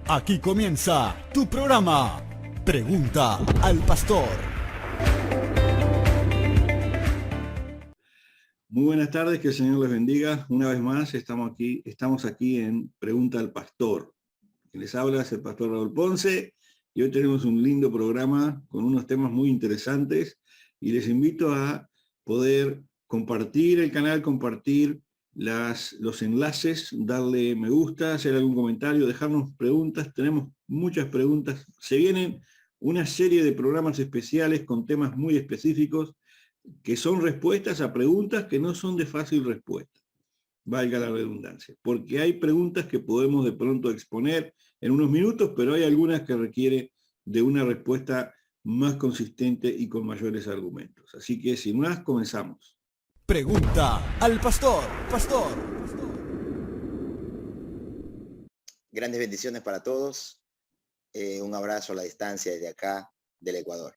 Aquí comienza tu programa. Pregunta al pastor. Muy buenas tardes, que el Señor les bendiga. Una vez más estamos aquí en Pregunta al Pastor. Quien les habla es el pastor Raúl Ponce y hoy tenemos un lindo programa con unos temas muy interesantes y les invito a poder compartir el canal, compartir los enlaces, darle me gusta, hacer algún comentario, dejarnos preguntas. Tenemos muchas preguntas. Se vienen una serie de programas especiales con temas muy específicos que son respuestas a preguntas que no son de fácil respuesta, valga la redundancia, porque hay preguntas que podemos de pronto exponer en unos minutos, pero hay algunas que requieren de una respuesta más consistente y con mayores argumentos. Así que sin más, comenzamos. Pregunta al pastor. Grandes bendiciones para todos. Un abrazo a la distancia desde acá del Ecuador.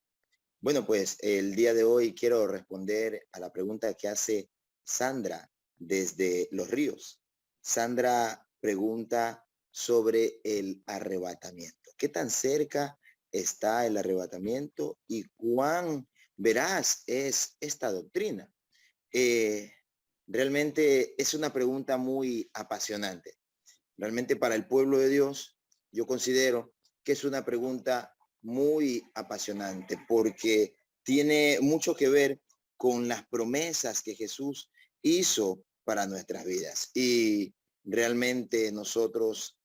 Bueno, pues el día de hoy quiero responder a la pregunta que hace Sandra desde Los Ríos. Sandra pregunta sobre el arrebatamiento. ¿Qué tan cerca está el arrebatamiento y cuán veraz es esta doctrina? Realmente es una pregunta muy apasionante. Realmente para el pueblo de Dios, yo considero que es una pregunta muy apasionante porque tiene mucho que ver con las promesas que Jesús hizo para nuestras vidas. Y realmente nosotros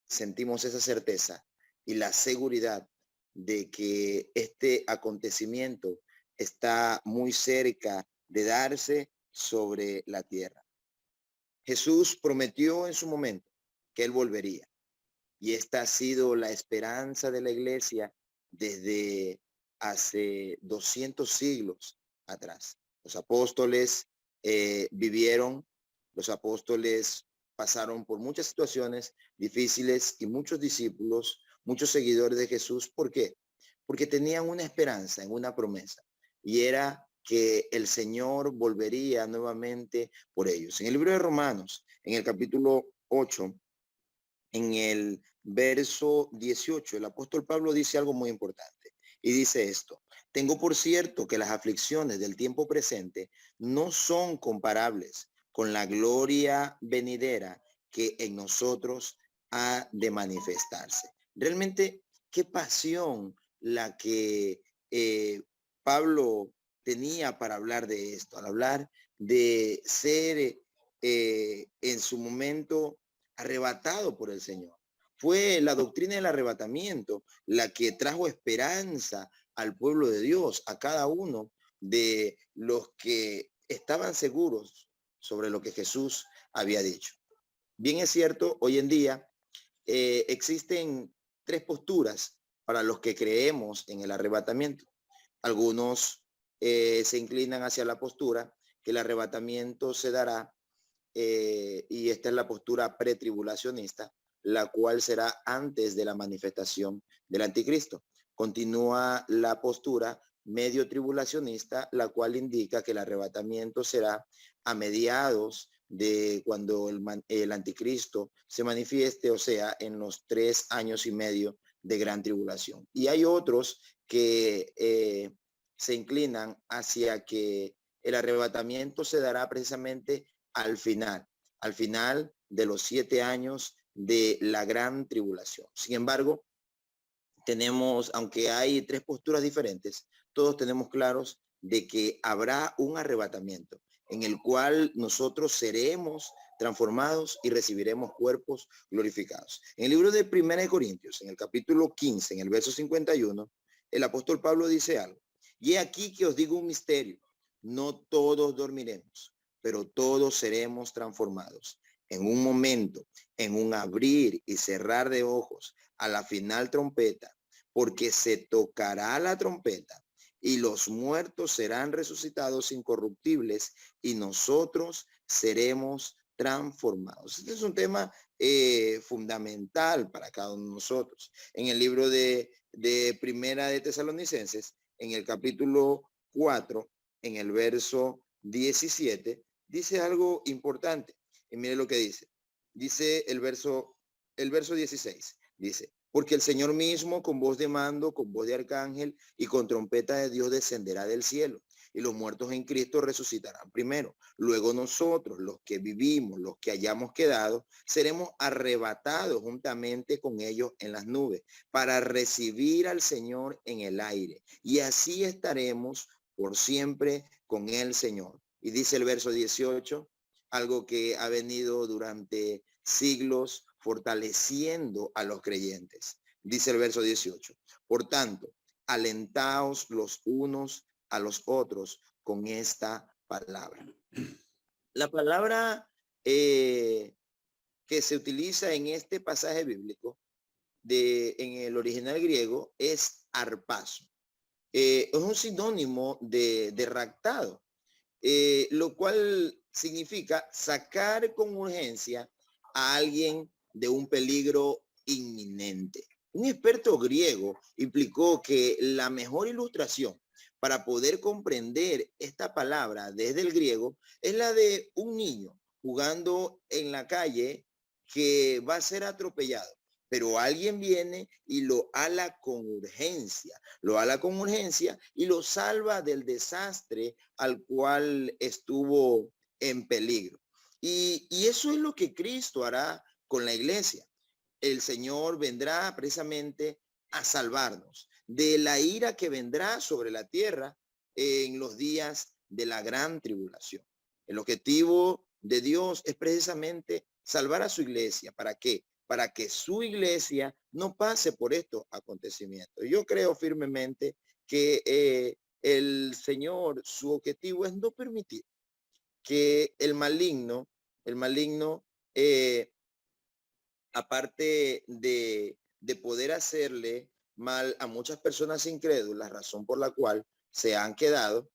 sentimos esa certeza y la seguridad de que este acontecimiento está muy cerca de darse sobre la tierra. Jesús prometió en su momento que él volvería. Y esta ha sido la esperanza de la iglesia desde hace 200 siglos atrás. Los apóstoles vivieron, los apóstoles pasaron por muchas situaciones difíciles y muchos discípulos, muchos seguidores de Jesús. ¿Por qué? Porque tenían una esperanza en una promesa y era que el Señor volvería nuevamente por ellos. En el libro de Romanos, en el capítulo 8, en el verso 18, el apóstol Pablo dice algo muy importante y dice esto: tengo por cierto que las aflicciones del tiempo presente no son comparables con la gloria venidera que en nosotros ha de manifestarse. Realmente, qué pasión la que Pablo tenía para hablar de esto, al hablar de ser en su momento arrebatado por el Señor. Fue la doctrina del arrebatamiento la que trajo esperanza al pueblo de Dios, a cada uno de los que estaban seguros sobre lo que Jesús había dicho. Bien es cierto, hoy en día existen tres posturas para los que creemos en el arrebatamiento. Algunos se inclinan hacia la postura que el arrebatamiento se dará y esta es la postura pretribulacionista, la cual será antes de la manifestación del anticristo. Continúa la postura medio tribulacionista, la cual indica que el arrebatamiento será a mediados de cuando el anticristo se manifieste, o sea, en los 3 años y medio de gran tribulación. Y hay otros que se inclinan hacia que el arrebatamiento se dará precisamente al final de los 7 años de la gran tribulación. Sin embargo, tenemos, aunque hay tres posturas diferentes, todos tenemos claros de que habrá un arrebatamiento en el cual nosotros seremos transformados y recibiremos cuerpos glorificados. En el libro de 1 Corintios, en el capítulo 15, en el verso 51, el apóstol Pablo dice algo: y he aquí que os digo un misterio, no todos dormiremos, pero todos seremos transformados en un momento, en un abrir y cerrar de ojos, a la final trompeta, porque se tocará la trompeta y los muertos serán resucitados incorruptibles y nosotros seremos transformados. Este es un tema fundamental para cada uno de nosotros. En el libro de Primera de Tesalonicenses, en el capítulo 4, en el verso 17, dice algo importante. Y mire lo que dice. Dice el verso 16. Dice, porque el Señor mismo con voz de mando, con voz de arcángel y con trompeta de Dios descenderá del cielo. Y los muertos en Cristo resucitarán primero. Luego nosotros, los que vivimos, los que hayamos quedado, seremos arrebatados juntamente con ellos en las nubes para recibir al Señor en el aire. Y así estaremos por siempre con el Señor. Y dice el verso 18, algo que ha venido durante siglos fortaleciendo a los creyentes. Dice el verso 18, por tanto, alentaos los unos a los otros con esta palabra. La palabra que se utiliza en este pasaje bíblico en el original griego es arpazo. Es un sinónimo de raptado, lo cual significa sacar con urgencia a alguien de un peligro inminente. Un experto griego implicó que la mejor ilustración para poder comprender esta palabra desde el griego es la de un niño jugando en la calle que va a ser atropellado, pero alguien viene y lo ala con urgencia, y lo salva del desastre al cual estuvo en peligro. Y eso es lo que Cristo hará con la iglesia. El Señor vendrá precisamente a salvarnos de la ira que vendrá sobre la tierra en los días de la gran tribulación. El objetivo de Dios es precisamente salvar a su iglesia. ¿Para qué? Para que su iglesia no pase por estos acontecimientos. Yo creo firmemente que el Señor, su objetivo es no permitir que el maligno, aparte de poder hacerle mal a muchas personas incrédulas, razón por la cual se han quedado,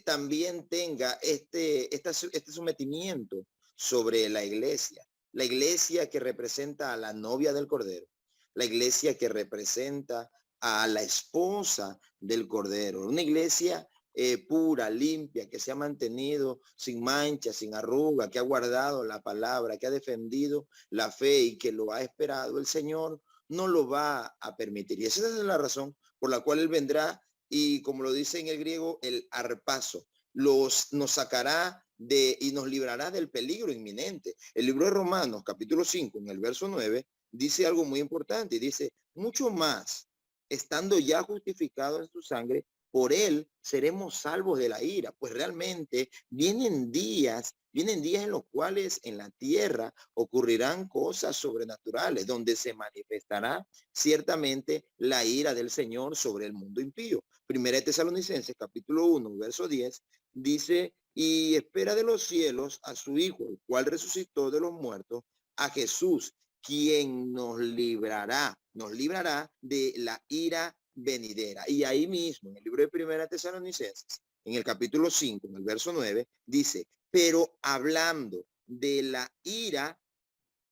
también tenga este sometimiento sobre la iglesia que representa a la novia del Cordero, la iglesia que representa a la esposa del Cordero, una iglesia pura, limpia, que se ha mantenido sin mancha, sin arruga, que ha guardado la palabra, que ha defendido la fe y que lo ha esperado. El Señor no lo va a permitir. Y esa es la razón por la cual Él vendrá y, como lo dice en el griego, el arpazo, nos sacará y nos librará del peligro inminente. El libro de Romanos, capítulo 5, en el verso 9, dice algo muy importante y dice, mucho más, estando ya justificados en su sangre, por él seremos salvos de la ira. Pues realmente vienen días en los cuales en la tierra ocurrirán cosas sobrenaturales, donde se manifestará ciertamente la ira del Señor sobre el mundo impío. Primera de Tesalonicenses, capítulo 1, verso 10, dice, y espera de los cielos a su Hijo, el cual resucitó de los muertos, a Jesús, quien nos librará de la ira venidera. Y ahí mismo, en el libro de Primera Tesalonicenses, en el capítulo 5, en el verso 9, dice, pero hablando de la ira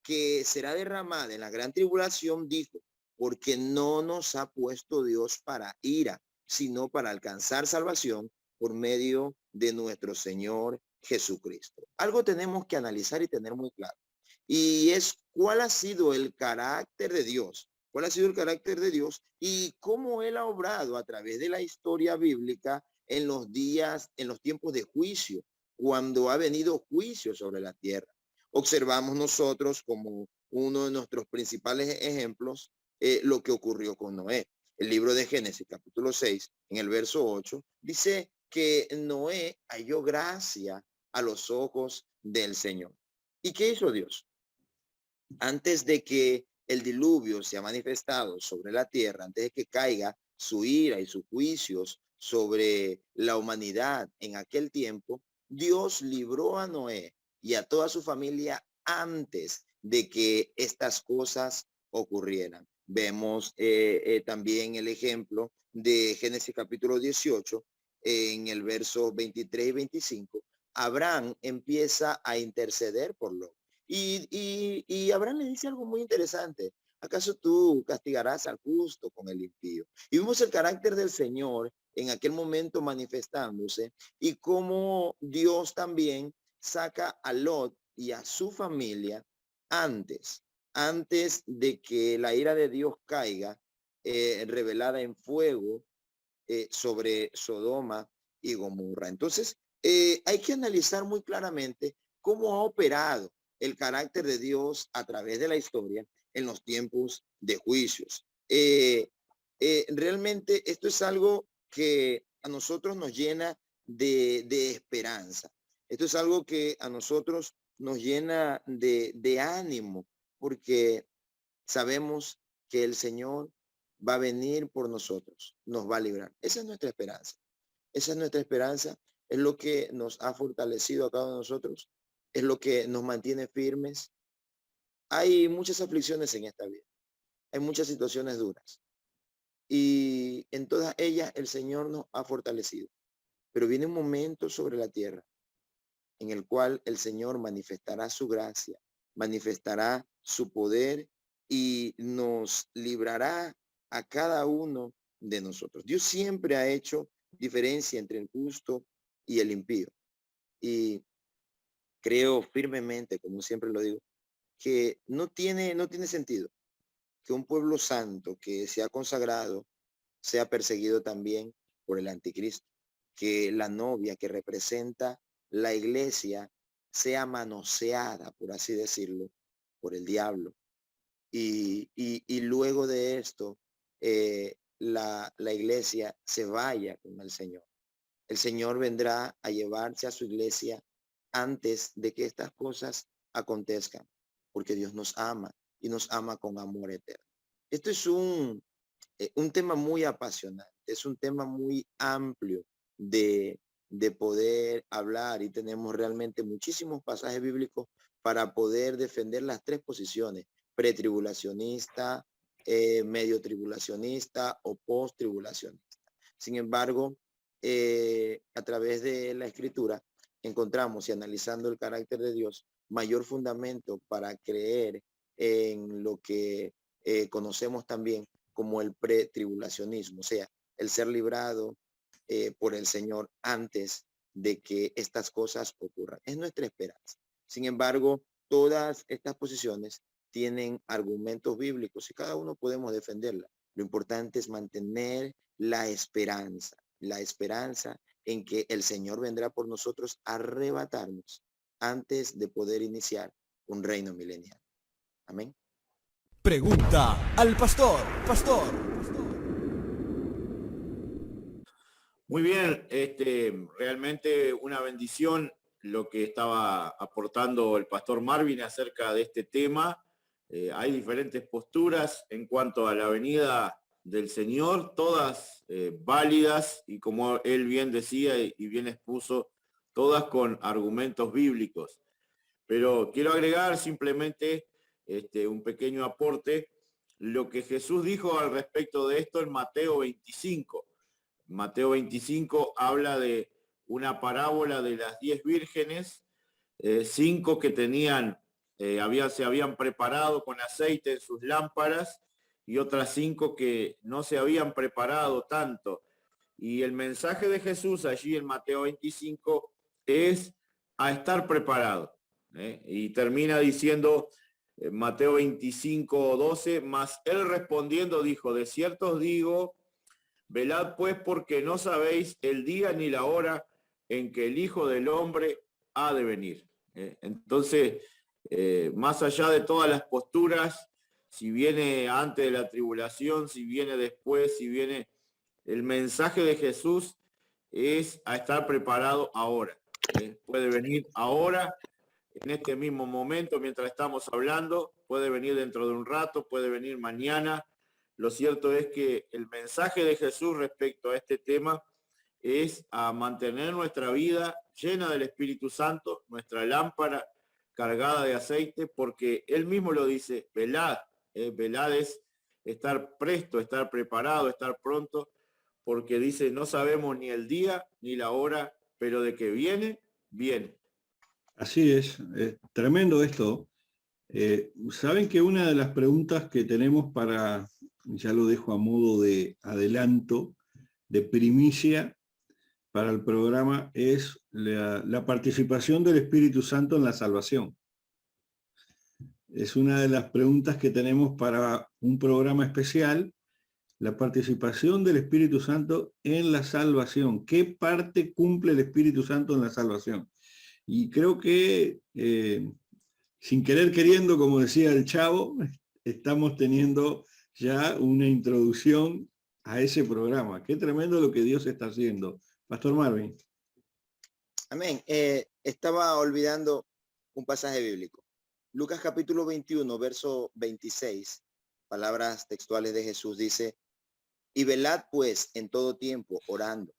que será derramada en la gran tribulación, dijo, porque no nos ha puesto Dios para ira, sino para alcanzar salvación por medio de nuestro Señor Jesucristo. Algo tenemos que analizar y tener muy claro. Y es cuál ha sido el carácter de Dios. ¿Cuál ha sido el carácter de Dios y cómo Él ha obrado a través de la historia bíblica en los tiempos de juicio, cuando ha venido juicio sobre la tierra? Observamos nosotros como uno de nuestros principales ejemplos lo que ocurrió con Noé. El libro de Génesis, capítulo 6, en el verso 8, dice que Noé halló gracia a los ojos del Señor. ¿Y qué hizo Dios? Antes de que el diluvio se ha manifestado sobre la tierra, antes de que caiga su ira y sus juicios sobre la humanidad en aquel tiempo, Dios libró a Noé y a toda su familia antes de que estas cosas ocurrieran. Vemos también el ejemplo de Génesis capítulo 18, en el verso 23 y 25. Abraham empieza a interceder por Lot. Y Abraham le dice algo muy interesante. ¿Acaso tú castigarás al justo con el impío? Y vimos el carácter del Señor en aquel momento manifestándose y cómo Dios también saca a Lot y a su familia antes antes de que la ira de Dios caiga, revelada en fuego sobre Sodoma y Gomorra. Entonces, hay que analizar muy claramente cómo ha operado el carácter de Dios a través de la historia en los tiempos de juicios. Realmente esto es algo que a nosotros nos llena de esperanza. Esto es algo que a nosotros nos llena de ánimo, porque sabemos que el Señor va a venir por nosotros, nos va a librar. Esa es nuestra esperanza. Esa es nuestra esperanza. Es lo que nos ha fortalecido a cada uno de nosotros. Es lo que nos mantiene firmes. Hay muchas aflicciones en esta vida. Hay muchas situaciones duras. Y en todas ellas el Señor nos ha fortalecido. Pero viene un momento sobre la tierra en el cual el Señor manifestará su gracia, manifestará su poder y nos librará a cada uno de nosotros. Dios siempre ha hecho diferencia entre el justo y el impío. Y creo firmemente, como siempre lo digo, que no tiene sentido que un pueblo santo que se ha consagrado sea perseguido también por el anticristo, que la novia que representa la iglesia sea manoseada, por así decirlo, por el diablo. Y luego de esto, la iglesia se vaya con el Señor. El Señor vendrá a llevarse a su iglesia antes de que estas cosas acontezcan, porque Dios nos ama y nos ama con amor eterno. Esto es un tema muy apasionante, es un tema muy amplio de poder hablar, y tenemos realmente muchísimos pasajes bíblicos para poder defender las tres posiciones: pretribulacionista, medio tribulacionista o post-tribulacionista. Sin embargo, a través de la escritura encontramos, y analizando el carácter de Dios, mayor fundamento para creer en lo que conocemos también como el pretribulacionismo, o sea, el ser librado por el Señor antes de que estas cosas ocurran. Es nuestra esperanza. Sin embargo, todas estas posiciones tienen argumentos bíblicos y cada uno podemos defenderla. Lo importante es mantener la esperanza en que el Señor vendrá por nosotros a arrebatarnos antes de poder iniciar un reino milenial. Amén. Pregunta al pastor. Muy bien, realmente una bendición lo que estaba aportando el pastor Marvin acerca de este tema. Hay diferentes posturas en cuanto a la venida del Señor, todas válidas y, como él bien decía y bien expuso, todas con argumentos bíblicos. Pero quiero agregar simplemente un pequeño aporte, lo que Jesús dijo al respecto de esto en Mateo 25. Mateo 25 habla de una parábola de las 10 vírgenes, 5 que tenían, se habían preparado con aceite en sus lámparas, y otras 5 que no se habían preparado tanto. Y el mensaje de Jesús allí en Mateo 25 es a estar preparado. Y termina diciendo Mateo 25, 12, mas él respondiendo dijo: de cierto os digo, velad pues, porque no sabéis el día ni la hora en que el Hijo del Hombre ha de venir. Entonces, más allá de todas las posturas, si viene antes de la tribulación, si viene después, si viene, el mensaje de Jesús es a estar preparado ahora. Puede venir ahora, en este mismo momento, mientras estamos hablando, puede venir dentro de un rato, puede venir mañana. Lo cierto es que el mensaje de Jesús respecto a este tema es a mantener nuestra vida llena del Espíritu Santo, nuestra lámpara cargada de aceite, porque él mismo lo dice: velad. Velad es estar presto, estar preparado, estar pronto, porque dice: no sabemos ni el día ni la hora, pero de que viene, viene. Así es tremendo esto. Saben que una de las preguntas que tenemos para, ya lo dejo a modo de adelanto, de primicia para el programa, es la participación del Espíritu Santo en la salvación. Es una de las preguntas que tenemos para un programa especial, la participación del Espíritu Santo en la salvación. ¿Qué parte cumple el Espíritu Santo en la salvación? Y creo que, sin querer queriendo, como decía el Chavo, estamos teniendo ya una introducción a ese programa. Qué tremendo lo que Dios está haciendo. Pastor Marvin. Amén. Estaba olvidando un pasaje bíblico. Lucas capítulo 21, verso 26, palabras textuales de Jesús, dice: y velad pues en todo tiempo orando,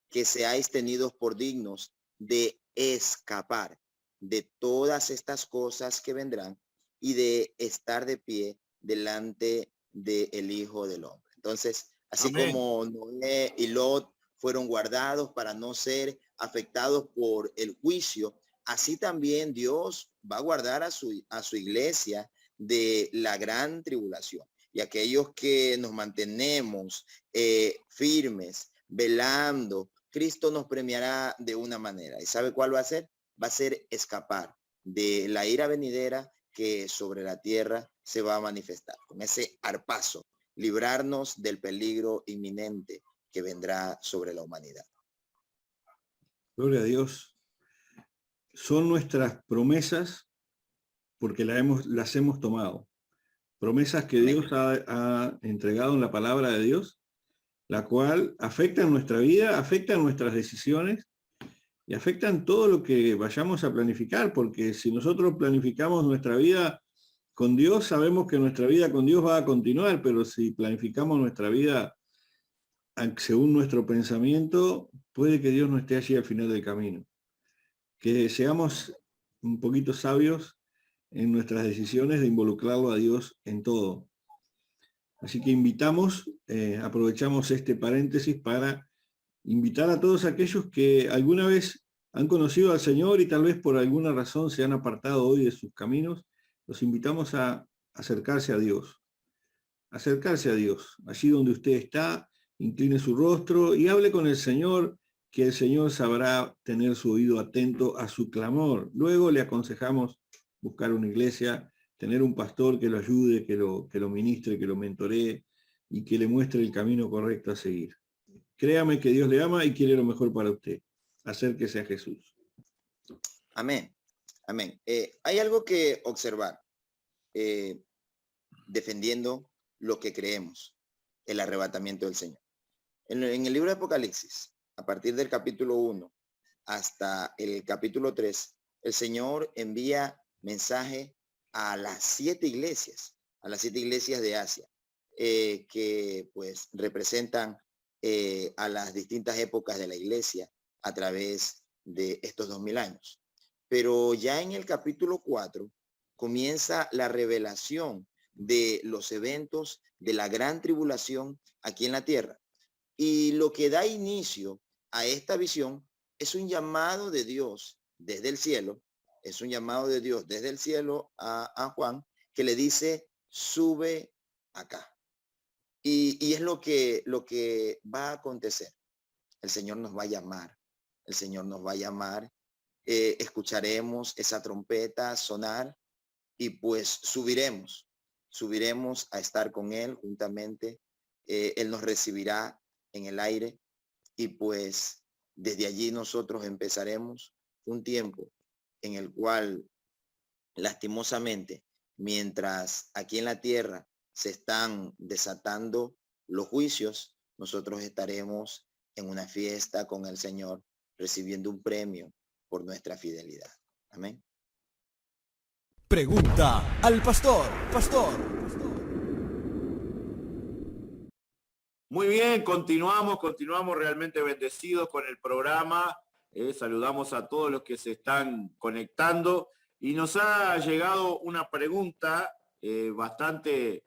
que seáis tenidos por dignos de escapar de todas estas cosas que vendrán y de estar de pie delante del Hijo del Hombre. Entonces, así Amén. como Noé y Lot fueron guardados para no ser afectados por el juicio, así también Dios va a guardar a su iglesia de la gran tribulación. Y aquellos que nos mantenemos firmes, velando, Cristo nos premiará de una manera. ¿Y sabe cuál va a ser? Va a ser escapar de la ira venidera que sobre la tierra se va a manifestar. Con ese arpazo, librarnos del peligro inminente que vendrá sobre la humanidad. Gloria a Dios. Son nuestras promesas porque las hemos tomado. Promesas que Dios ha entregado en la palabra de Dios, la cual afectan nuestra vida, afectan nuestras decisiones y afectan todo lo que vayamos a planificar, porque si nosotros planificamos nuestra vida con Dios, sabemos que nuestra vida con Dios va a continuar, pero si planificamos nuestra vida según nuestro pensamiento, puede que Dios no esté allí al final del camino. Que seamos un poquito sabios en nuestras decisiones de involucrarlo a Dios en todo. Así que invitamos, aprovechamos este paréntesis para invitar a todos aquellos que alguna vez han conocido al Señor y tal vez por alguna razón se han apartado hoy de sus caminos. Los invitamos a acercarse a Dios. Acercarse a Dios. Allí donde usted está, incline su rostro y hable con el Señor, que el Señor sabrá tener su oído atento a su clamor. Luego le aconsejamos buscar una iglesia, tener un pastor que lo ayude, que lo ministre, que lo mentoree y que le muestre el camino correcto a seguir. Créame que Dios le ama y quiere lo mejor para usted. Acérquese a Jesús. Amén. Amén. Hay algo que observar, defendiendo lo que creemos, el arrebatamiento del Señor. En el libro de Apocalipsis, a partir del capítulo 1 hasta el capítulo 3, el Señor envía mensaje a las 7 iglesias de Asia, que pues representan a las distintas épocas de la iglesia a través de estos 2000 años. Pero ya en el capítulo 4 comienza la revelación de los eventos de la gran tribulación aquí en la tierra. Y lo que da inicio a esta visión es un llamado de Dios desde el cielo, a Juan, que le dice: sube acá. Y es lo que va a acontecer. El Señor nos va a llamar, escucharemos esa trompeta sonar y pues subiremos a estar con Él juntamente. Él nos recibirá en el aire y pues desde allí nosotros empezaremos un tiempo en el cual, lastimosamente, mientras aquí en la tierra se están desatando los juicios, nosotros estaremos en una fiesta con el Señor, recibiendo un premio por nuestra fidelidad. Amén. Pregunta al pastor. Muy bien, continuamos realmente bendecidos con el programa. Saludamos a todos los que se están conectando y nos ha llegado una pregunta bastante,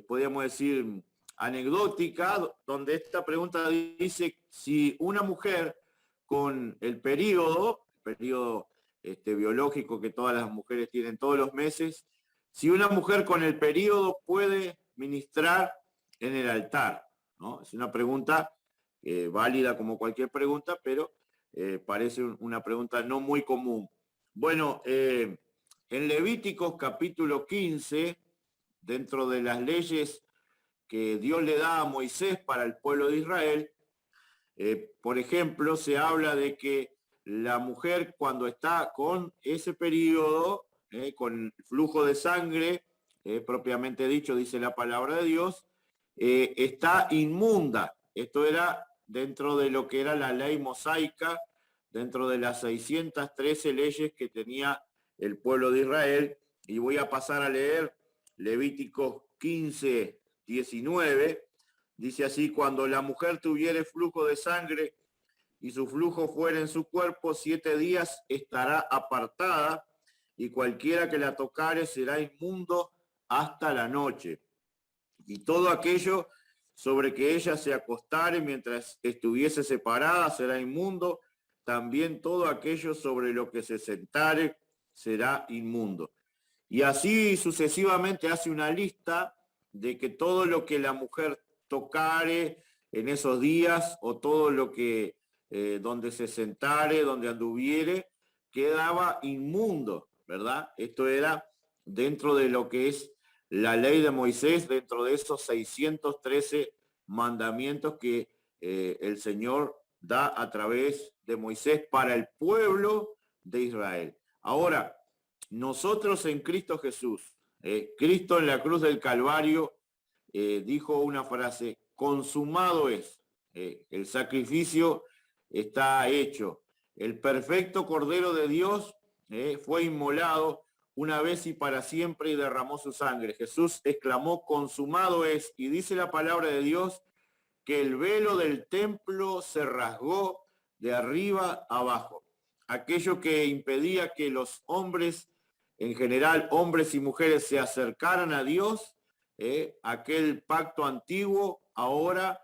podríamos decir, anecdótica, donde esta pregunta dice: si una mujer con el periodo biológico que todas las mujeres tienen todos los meses, si una mujer con el periodo puede ministrar en el altar, ¿no? Es una pregunta válida como cualquier pregunta, pero parece una pregunta no muy común. Bueno, En Levíticos capítulo 15, dentro de las leyes que Dios le da a Moisés para el pueblo de Israel, por ejemplo, se habla de que la mujer cuando está con ese periodo, con flujo de sangre, propiamente dicho, dice la palabra de Dios, está inmunda. Esto era dentro de lo que era la ley mosaica, dentro de las 613 leyes que tenía el pueblo de Israel. Y voy a pasar a leer Levíticos 15, 19. Dice así: cuando la mujer tuviere flujo de sangre y su flujo fuera en su cuerpo, 7 días estará apartada, y cualquiera que la tocare será inmundo hasta la noche. Y todo aquello sobre que ella se acostare mientras estuviese separada será inmundo, también todo aquello sobre lo que se sentare será inmundo. Y así sucesivamente hace una lista de que todo lo que la mujer tocare en esos días, o todo lo que donde se sentare, donde anduviere, quedaba inmundo, ¿verdad? Esto era dentro de lo que es la ley de Moisés, dentro de esos 613 mandamientos que el Señor da a través de Moisés para el pueblo de Israel. Ahora, nosotros en Cristo Jesús, Cristo en la cruz del Calvario dijo una frase: consumado es, el sacrificio está hecho. El perfecto Cordero de Dios fue inmolado una vez y para siempre y derramó su sangre. Jesús exclamó: consumado es, y dice la palabra de Dios que el velo del templo se rasgó de arriba abajo. Aquello que impedía que los hombres, en general hombres y mujeres, se acercaran a Dios, aquel pacto antiguo ahora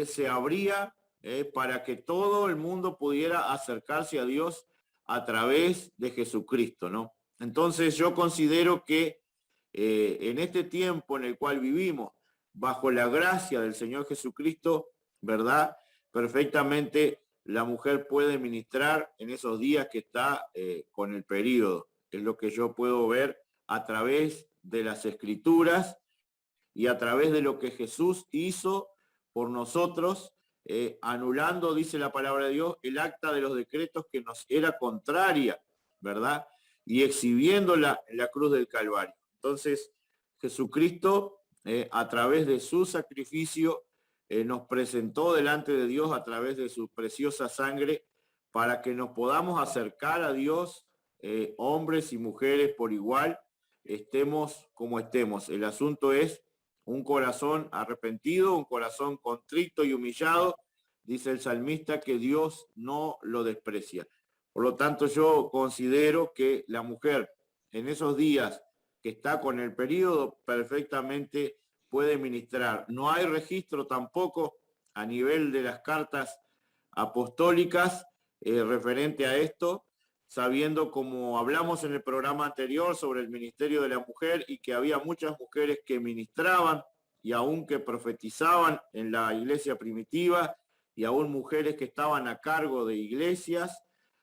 se abría para que todo el mundo pudiera acercarse a Dios a través de Jesucristo, ¿no? Entonces yo considero que en este tiempo en el cual vivimos, bajo la gracia del Señor Jesucristo, ¿verdad? Perfectamente la mujer puede ministrar en esos días que está con el periodo. Es lo que yo puedo ver a través de las Escrituras y a través de lo que Jesús hizo por nosotros, anulando, dice la palabra de Dios, el acta de los decretos que nos era contraria, ¿verdad? Y exhibiéndola en la cruz del Calvario. Entonces, Jesucristo, a través de su sacrificio, nos presentó delante de Dios a través de su preciosa sangre, para que nos podamos acercar a Dios, hombres y mujeres por igual, estemos como estemos. El asunto es un corazón arrepentido, un corazón contrito y humillado. Dice el salmista que Dios no lo desprecia. Por lo tanto, yo considero que la mujer en esos días que está con el periodo perfectamente puede ministrar. No hay registro tampoco a nivel de las cartas apostólicas referente a esto, sabiendo, como hablamos en el programa anterior sobre el ministerio de la mujer, y que había muchas mujeres que ministraban y aún que profetizaban en la iglesia primitiva, y aún mujeres que estaban a cargo de iglesias,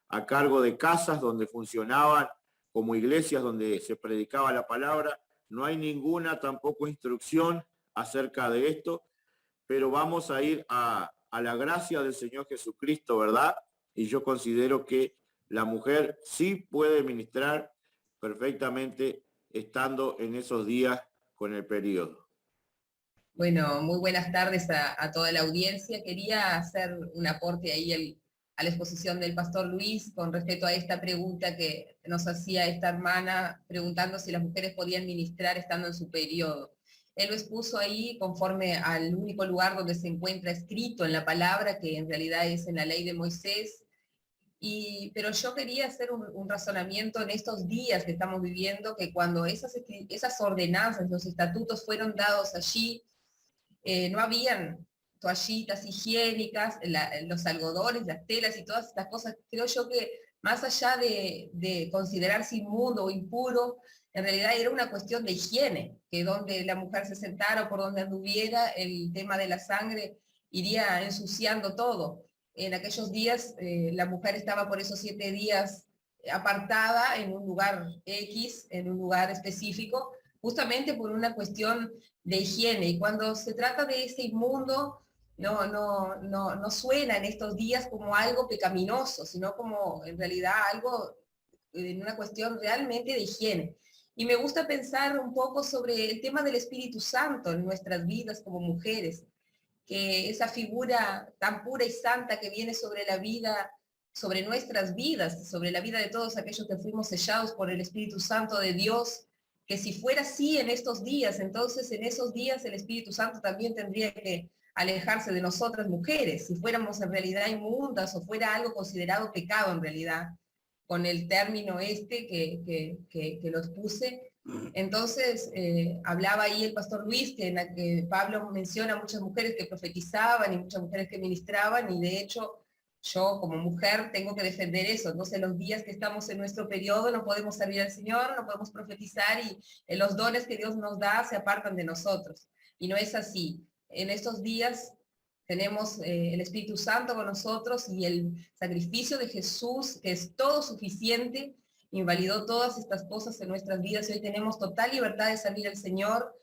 a cargo de casas donde funcionaban como iglesias donde se predicaba la palabra. No hay ninguna tampoco instrucción acerca de esto, pero vamos a ir a la gracia del Señor Jesucristo, ¿verdad? Y yo considero que la mujer sí puede ministrar perfectamente estando en esos días con el periodo. Bueno, muy buenas tardes a toda la audiencia. Quería hacer un aporte ahí a la exposición del pastor Luis con respecto a esta pregunta que nos hacía esta hermana, preguntando si las mujeres podían ministrar estando en su periodo. Él lo expuso ahí conforme al único lugar donde se encuentra escrito en la palabra, que en realidad es en la ley de Moisés. Pero yo quería hacer un razonamiento en estos días que estamos viviendo, que cuando esas ordenanzas, los estatutos fueron dados allí, no habían toallitas higiénicas, los algodones, las telas y todas estas cosas. Creo yo que más allá de considerarse inmundo o impuro, en realidad era una cuestión de higiene, que donde la mujer se sentara o por donde anduviera, el tema de la sangre iría ensuciando todo. En aquellos días la mujer estaba por esos 7 días apartada en un lugar X, en un lugar específico, justamente por una cuestión de higiene. Y cuando se trata de ese inmundo, no suena en estos días como algo pecaminoso, sino como en realidad algo, en una cuestión realmente de higiene. Y me gusta pensar un poco sobre el tema del Espíritu Santo en nuestras vidas como mujeres, que esa figura tan pura y santa que viene sobre la vida, sobre nuestras vidas, sobre la vida de todos aquellos que fuimos sellados por el Espíritu Santo de Dios, que si fuera así en estos días, entonces en esos días el Espíritu Santo también tendría que alejarse de nosotras mujeres, si fuéramos en realidad inmundas o fuera algo considerado pecado en realidad, con el término este que los puse. Entonces, hablaba ahí el pastor Luis, que en la que Pablo menciona muchas mujeres que profetizaban y muchas mujeres que ministraban, y de hecho yo como mujer tengo que defender eso. Entonces, los días que estamos en nuestro periodo no podemos servir al Señor, no podemos profetizar, y los dones que Dios nos da se apartan de nosotros. Y no es así. En estos días tenemos el Espíritu Santo con nosotros, y el sacrificio de Jesús, que es todo suficiente, invalidó todas estas cosas en nuestras vidas, y hoy tenemos total libertad de servir al Señor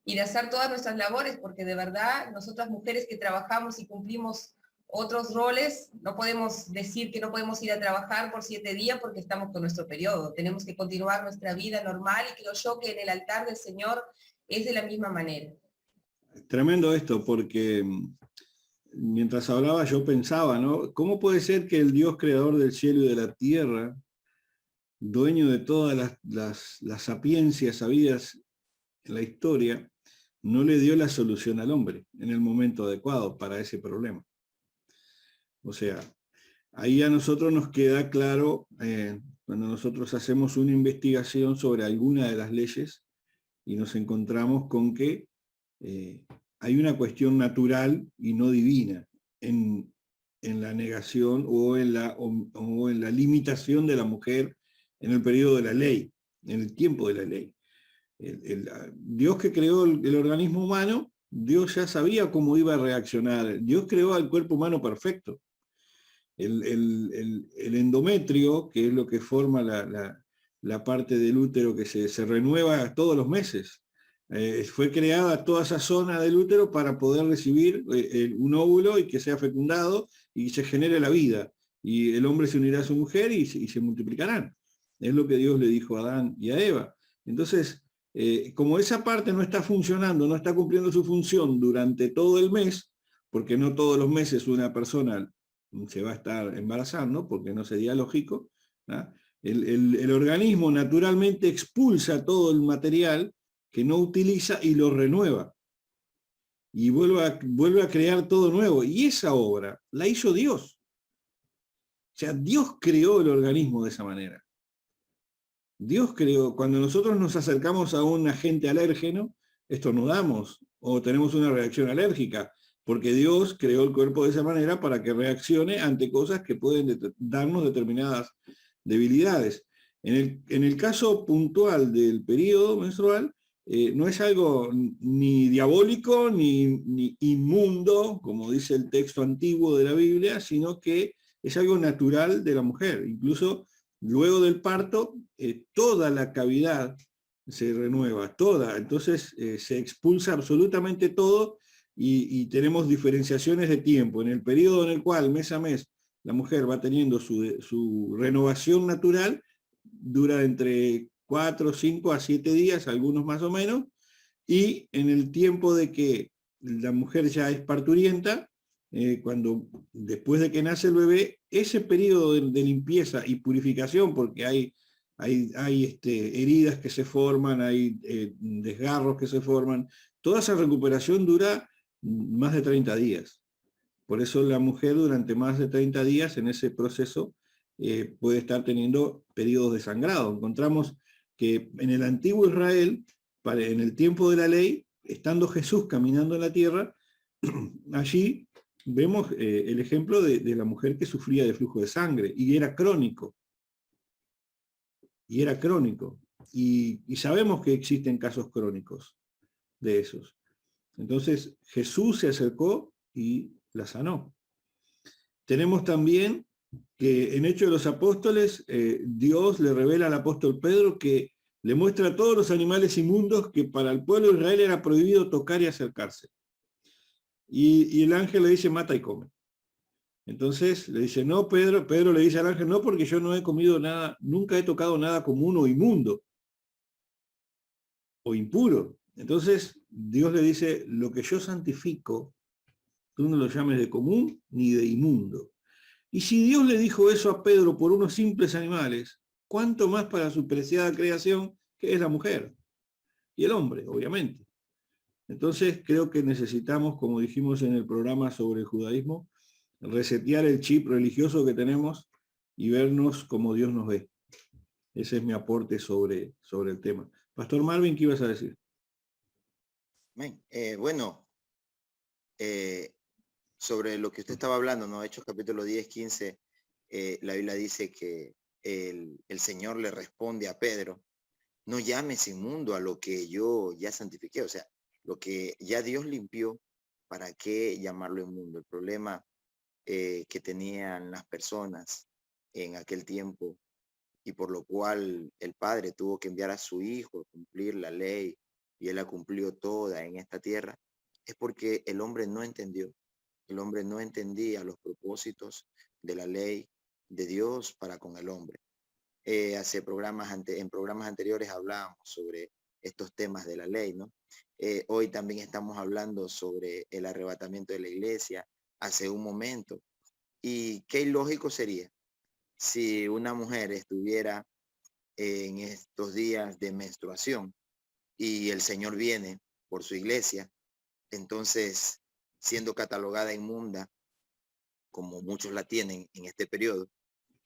y de hacer todas nuestras labores, porque de verdad nosotras mujeres que trabajamos y cumplimos otros roles, no podemos decir que no podemos ir a trabajar por 7 días porque estamos con nuestro periodo. Tenemos que continuar nuestra vida normal, y creo yo que en el altar del Señor es de la misma manera. Tremendo esto, porque mientras hablaba yo pensaba, ¿no? ¿Cómo puede ser que el Dios creador del cielo y de la tierra, dueño de todas las sapiencias habidas en la historia, no le dio la solución al hombre en el momento adecuado para ese problema? O sea, ahí a nosotros nos queda claro, cuando nosotros hacemos una investigación sobre alguna de las leyes y nos encontramos con que hay una cuestión natural y no divina en la negación o en la limitación de la mujer en el periodo de la ley, en el tiempo de la ley. Dios que creó el organismo humano, Dios ya sabía cómo iba a reaccionar. Dios creó al cuerpo humano perfecto. El endometrio, que es lo que forma la parte del útero que se renueva todos los meses, fue creada toda esa zona del útero para poder recibir un óvulo y que sea fecundado y se genere la vida. Y el hombre se unirá a su mujer y se multiplicarán. Es lo que Dios le dijo a Adán y a Eva. Entonces, como esa parte no está funcionando, no está cumpliendo su función durante todo el mes, porque no todos los meses una persona se va a estar embarazando, porque no sería lógico, ¿no? El organismo naturalmente expulsa todo el material que no utiliza y lo renueva. Y vuelve a crear todo nuevo. Y esa obra la hizo Dios. O sea, Dios creó el organismo de esa manera. Dios creó, cuando nosotros nos acercamos a un agente alérgeno, estornudamos o tenemos una reacción alérgica, porque Dios creó el cuerpo de esa manera para que reaccione ante cosas que pueden darnos determinadas debilidades. En el caso puntual del periodo menstrual, no es algo ni diabólico ni inmundo, como dice el texto antiguo de la Biblia, sino que es algo natural de la mujer. Incluso luego del parto, toda la cavidad se renueva, toda. Entonces se expulsa absolutamente todo y tenemos diferenciaciones de tiempo. En el periodo en el cual mes a mes la mujer va teniendo su renovación natural, dura entre 4, 5 a 7 días, algunos más o menos, y en el tiempo de que la mujer ya es parturienta, después de que nace el bebé, ese periodo de limpieza y purificación, porque hay heridas que se forman, hay desgarros que se forman, toda esa recuperación dura más de 30 días. Por eso la mujer durante más de 30 días en ese proceso puede estar teniendo periodos de sangrado. Encontramos que en el antiguo Israel, en el tiempo de la ley, estando Jesús caminando en la tierra, allí vemos el ejemplo de la mujer que sufría de flujo de sangre, y era crónico. Y era crónico. Y sabemos que existen casos crónicos de esos. Entonces Jesús se acercó y la sanó. Tenemos también que en Hechos de los Apóstoles, Dios le revela al apóstol Pedro que le muestra a todos los animales inmundos que para el pueblo de Israel era prohibido tocar y acercarse. Y el ángel le dice, mata y come. Entonces le dice, no, Pedro le dice al ángel, no, porque yo no he comido nada, nunca he tocado nada común o inmundo o impuro. Entonces Dios le dice, lo que yo santifico, tú no lo llames de común ni de inmundo. Y si Dios le dijo eso a Pedro por unos simples animales, ¿cuánto más para su preciada creación, que es la mujer? Y el hombre, obviamente. Entonces creo que necesitamos, como dijimos en el programa sobre el judaísmo, resetear el chip religioso que tenemos y vernos como Dios nos ve. Ese es mi aporte sobre el tema. Pastor Marvin, ¿qué ibas a decir? Bueno, sobre lo que usted estaba hablando, ¿no? Hechos capítulo 10, 15, la Biblia dice que el Señor le responde a Pedro, no llames inmundo a lo que yo ya santifiqué, o sea, lo que ya Dios limpió, ¿para qué llamarlo inmundo? El problema que tenían las personas en aquel tiempo y por lo cual el Padre tuvo que enviar a su Hijo a cumplir la ley y Él la cumplió toda en esta tierra, es porque el hombre no entendió. El hombre no entendía los propósitos de la ley de Dios para con el hombre. En programas anteriores hablábamos sobre estos temas de la ley, ¿no? Hoy también estamos hablando sobre el arrebatamiento de la iglesia hace un momento. Y qué ilógico sería si una mujer estuviera en estos días de menstruación y el Señor viene por su iglesia, entonces siendo catalogada inmunda, como muchos la tienen en este periodo,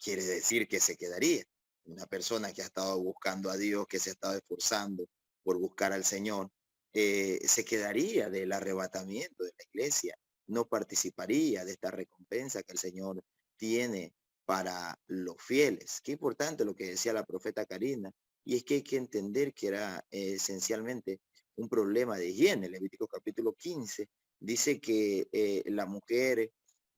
quiere decir que se quedaría. Una persona que ha estado buscando a Dios, que se ha estado esforzando por buscar al Señor, se quedaría del arrebatamiento de la iglesia, no participaría de esta recompensa que el Señor tiene para los fieles. Qué importante lo que decía la profeta Karina, y es que hay que entender que era esencialmente un problema de higiene. Levítico capítulo 15 dice que la mujer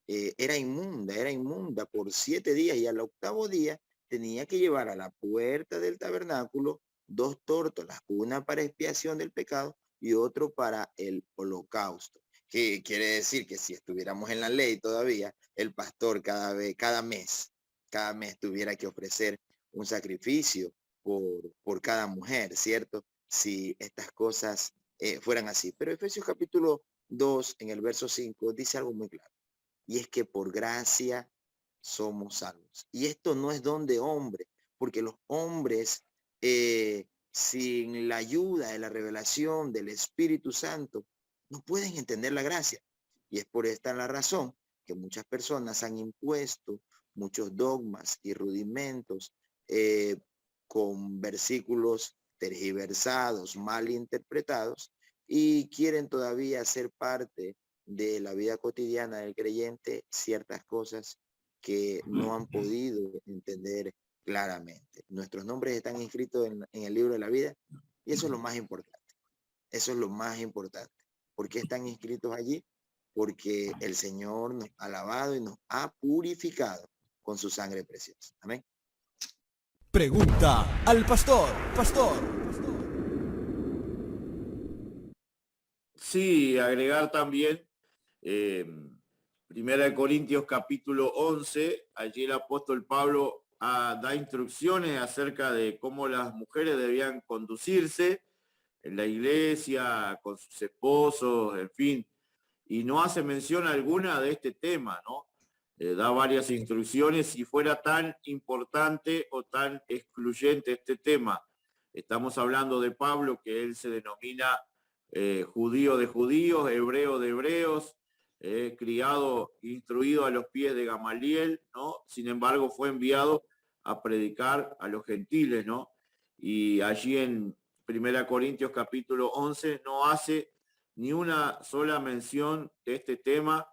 era inmunda por 7 días y al octavo día tenía que llevar a la puerta del tabernáculo 2 tórtolas, una para expiación del pecado y otro para el holocausto. Que quiere decir que si estuviéramos en la ley todavía, el pastor cada mes tuviera que ofrecer un sacrificio por cada mujer, ¿cierto? Si estas cosas fueran así. Pero Efesios capítulo 2, en el verso 5, dice algo muy claro. Y es que por gracia somos salvos. Y esto no es don de hombre, porque los hombres, sin la ayuda de la revelación del Espíritu Santo, no pueden entender la gracia. Y es por esta la razón que muchas personas han impuesto muchos dogmas y rudimentos con versículos tergiversados, mal interpretados, y quieren todavía ser parte de la vida cotidiana del creyente ciertas cosas que no han podido entender claramente. Nuestros nombres están inscritos en el libro de la vida y eso es lo más importante. Eso es lo más importante. ¿Por qué están inscritos allí? Porque el Señor nos ha lavado y nos ha purificado con su sangre preciosa. Amén. Pregunta al pastor. Sí, agregar también, Primera de Corintios capítulo 11, allí el apóstol Pablo da instrucciones acerca de cómo las mujeres debían conducirse en la iglesia, con sus esposos, en fin, y no hace mención alguna de este tema, ¿no? Da varias instrucciones. Si fuera tan importante o tan excluyente este tema, estamos hablando de Pablo, que él se denomina judío de judíos, hebreo de hebreos, criado, instruido a los pies de Gamaliel, ¿no? Sin embargo, fue enviado a predicar a los gentiles, ¿no? Y allí en 1 Corintios capítulo 11 no hace ni una sola mención de este tema.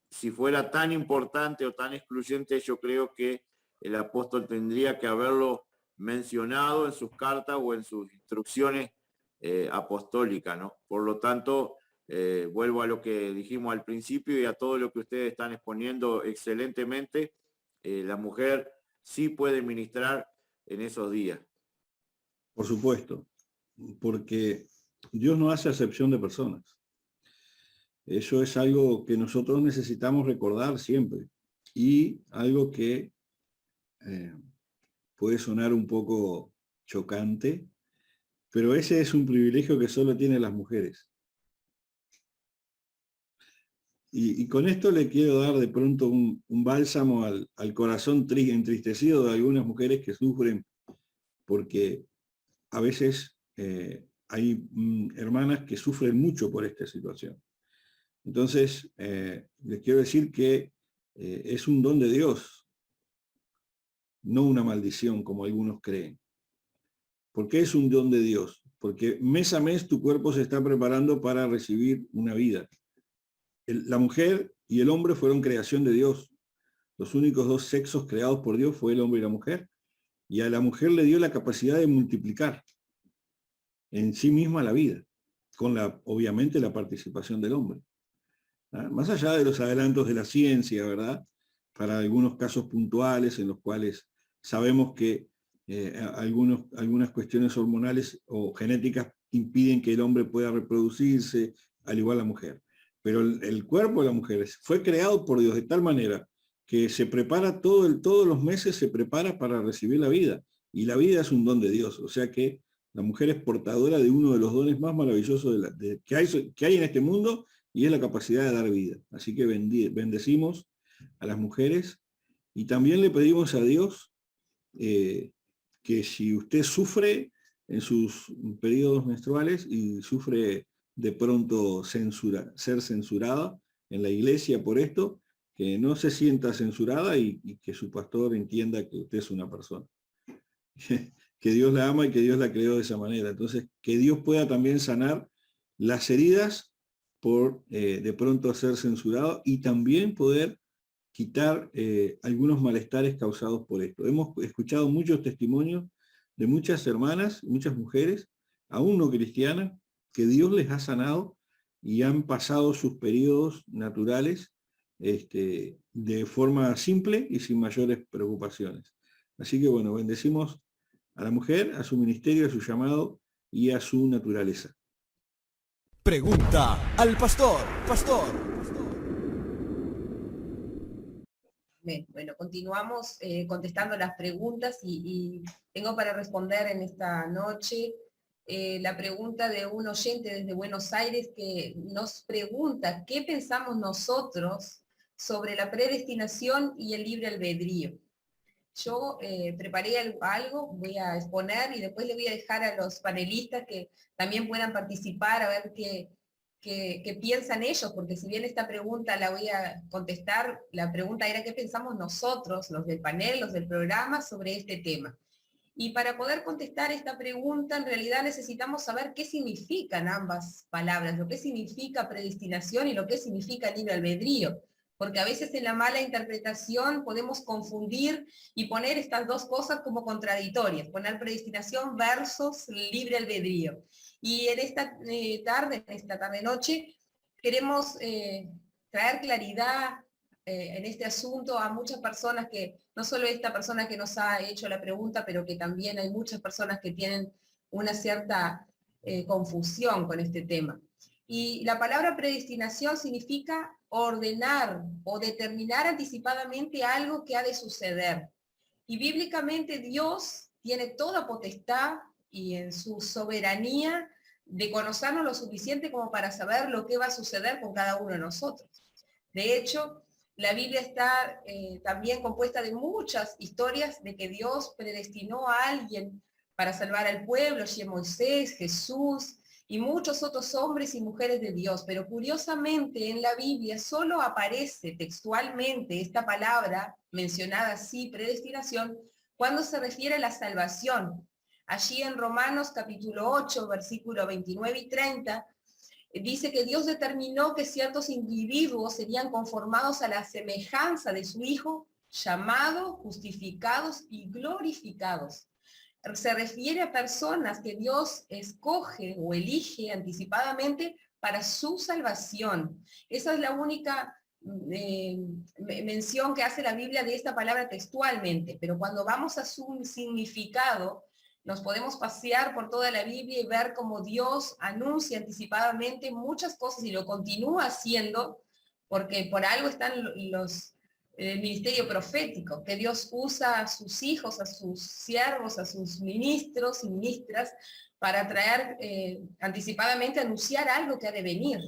Si fuera tan importante o tan excluyente, yo creo que el apóstol tendría que haberlo mencionado en sus cartas o en sus instrucciones apostólicas, ¿no? Por lo tanto, vuelvo a lo que dijimos al principio y a todo lo que ustedes están exponiendo excelentemente. La mujer sí puede ministrar en esos días. Por supuesto, porque Dios no hace acepción de personas. Eso es algo que nosotros necesitamos recordar siempre, y algo que puede sonar un poco chocante, pero ese es un privilegio que solo tienen las mujeres. Y con esto le quiero dar de pronto un bálsamo al corazón entristecido de algunas mujeres que sufren, porque a veces hay hermanas que sufren mucho por esta situación. Entonces, les quiero decir que es un don de Dios, no una maldición como algunos creen. ¿Por qué es un don de Dios? Porque mes a mes tu cuerpo se está preparando para recibir una vida. La mujer y el hombre fueron creación de Dios. Los únicos dos sexos creados por Dios fue el hombre y la mujer. Y a la mujer le dio la capacidad de multiplicar en sí misma la vida, con obviamente la participación del hombre. Más allá de los adelantos de la ciencia, ¿verdad? Para algunos casos puntuales en los cuales sabemos que algunas cuestiones hormonales o genéticas impiden que el hombre pueda reproducirse, al igual la mujer. Pero el cuerpo de la mujer fue creado por Dios de tal manera que se prepara todos los meses se prepara para recibir la vida. Y la vida es un don de Dios. O sea que la mujer es portadora de uno de los dones más maravillosos que hay en este mundo, y es la capacidad de dar vida. Así que bendecimos a las mujeres, y también le pedimos a Dios que si usted sufre en sus periodos menstruales y sufre de pronto ser censurada en la iglesia por esto, que no se sienta censurada y que su pastor entienda que usted es una persona. Que Dios la ama y que Dios la creó de esa manera. Entonces, que Dios pueda también sanar las heridas por de pronto ser censurado, y también poder quitar algunos malestares causados por esto. Hemos escuchado muchos testimonios de muchas hermanas, muchas mujeres, aún no cristianas, que Dios les ha sanado y han pasado sus periodos naturales de forma simple y sin mayores preocupaciones. Así que bueno, bendecimos a la mujer, a su ministerio, a su llamado y a su naturaleza. Pregunta al pastor. Bien, bueno, continuamos contestando las preguntas y tengo para responder en esta noche la pregunta de un oyente desde Buenos Aires que nos pregunta ¿qué pensamos nosotros sobre la predestinación y el libre albedrío? Yo preparé algo, voy a exponer y después le voy a dejar a los panelistas que también puedan participar a ver qué piensan ellos, porque si bien esta pregunta la voy a contestar, la pregunta era qué pensamos nosotros, los del panel, los del programa, sobre este tema. Y para poder contestar esta pregunta, en realidad necesitamos saber qué significan ambas palabras, lo que significa predestinación y lo que significa libre albedrío, porque a veces en la mala interpretación podemos confundir y poner estas dos cosas como contradictorias, poner predestinación versus libre albedrío. Y en esta tarde-noche, queremos traer claridad en este asunto a muchas personas que, no solo esta persona que nos ha hecho la pregunta, pero que también hay muchas personas que tienen una cierta confusión con este tema. Y la palabra predestinación significa ordenar o determinar anticipadamente algo que ha de suceder. Y bíblicamente Dios tiene toda potestad y en su soberanía de conocernos lo suficiente como para saber lo que va a suceder con cada uno de nosotros. De hecho, la Biblia está también compuesta de muchas historias de que Dios predestinó a alguien para salvar al pueblo, allí Moisés, Jesús y muchos otros hombres y mujeres de Dios. Pero curiosamente en la Biblia solo aparece textualmente esta palabra mencionada así, predestinación, cuando se refiere a la salvación. Allí en Romanos capítulo 8, versículo 29 y 30, dice que Dios determinó que ciertos individuos serían conformados a la semejanza de su Hijo, llamados, justificados y glorificados. Se refiere a personas que Dios escoge o elige anticipadamente para su salvación. Esa es la única mención que hace la Biblia de esta palabra textualmente, pero cuando vamos a su significado, nos podemos pasear por toda la Biblia y ver cómo Dios anuncia anticipadamente muchas cosas y lo continúa haciendo, porque por algo están el ministerio profético, que Dios usa a sus hijos, a sus siervos, a sus ministros y ministras, para traer anticipadamente, anunciar algo que ha de venir.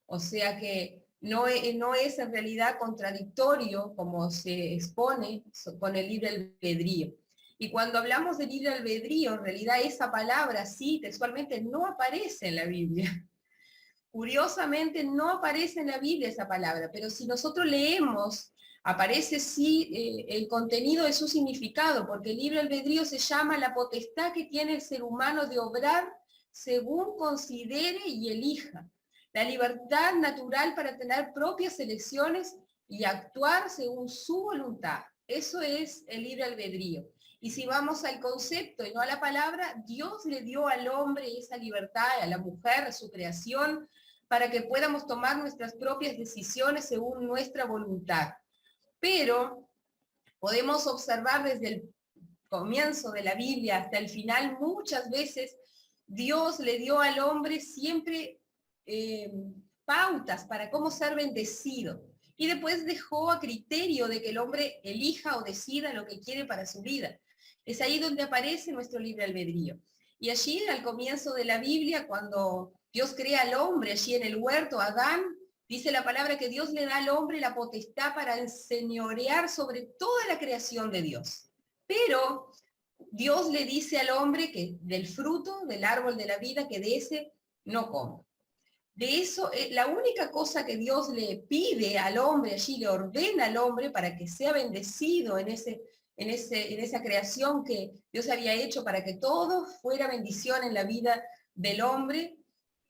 O sea que no es en realidad contradictorio como se expone con el libre albedrío. Y cuando hablamos de libre albedrío, en realidad esa palabra sí, textualmente, no aparece en la Biblia. Curiosamente no aparece en la Biblia esa palabra, pero si nosotros leemos, aparece sí el contenido de su significado, porque el libre albedrío se llama la potestad que tiene el ser humano de obrar según considere y elija. La libertad natural para tener propias elecciones y actuar según su voluntad. Eso es el libre albedrío. Y si vamos al concepto y no a la palabra, Dios le dio al hombre esa libertad, a la mujer, a su creación, para que podamos tomar nuestras propias decisiones según nuestra voluntad. Pero podemos observar desde el comienzo de la Biblia hasta el final, muchas veces Dios le dio al hombre siempre pautas para cómo ser bendecido. Y después dejó a criterio de que el hombre elija o decida lo que quiere para su vida. Es ahí donde aparece nuestro libre albedrío. Y allí, al comienzo de la Biblia, cuando Dios crea al hombre, allí en el huerto, Adán, dice la palabra que Dios le da al hombre la potestad para enseñorear sobre toda la creación de Dios. Pero Dios le dice al hombre que del fruto del árbol de la vida, que de ese no coma. De eso, la única cosa que Dios le pide al hombre, allí le ordena al hombre para que sea bendecido en esa creación que Dios había hecho para que todo fuera bendición en la vida del hombre,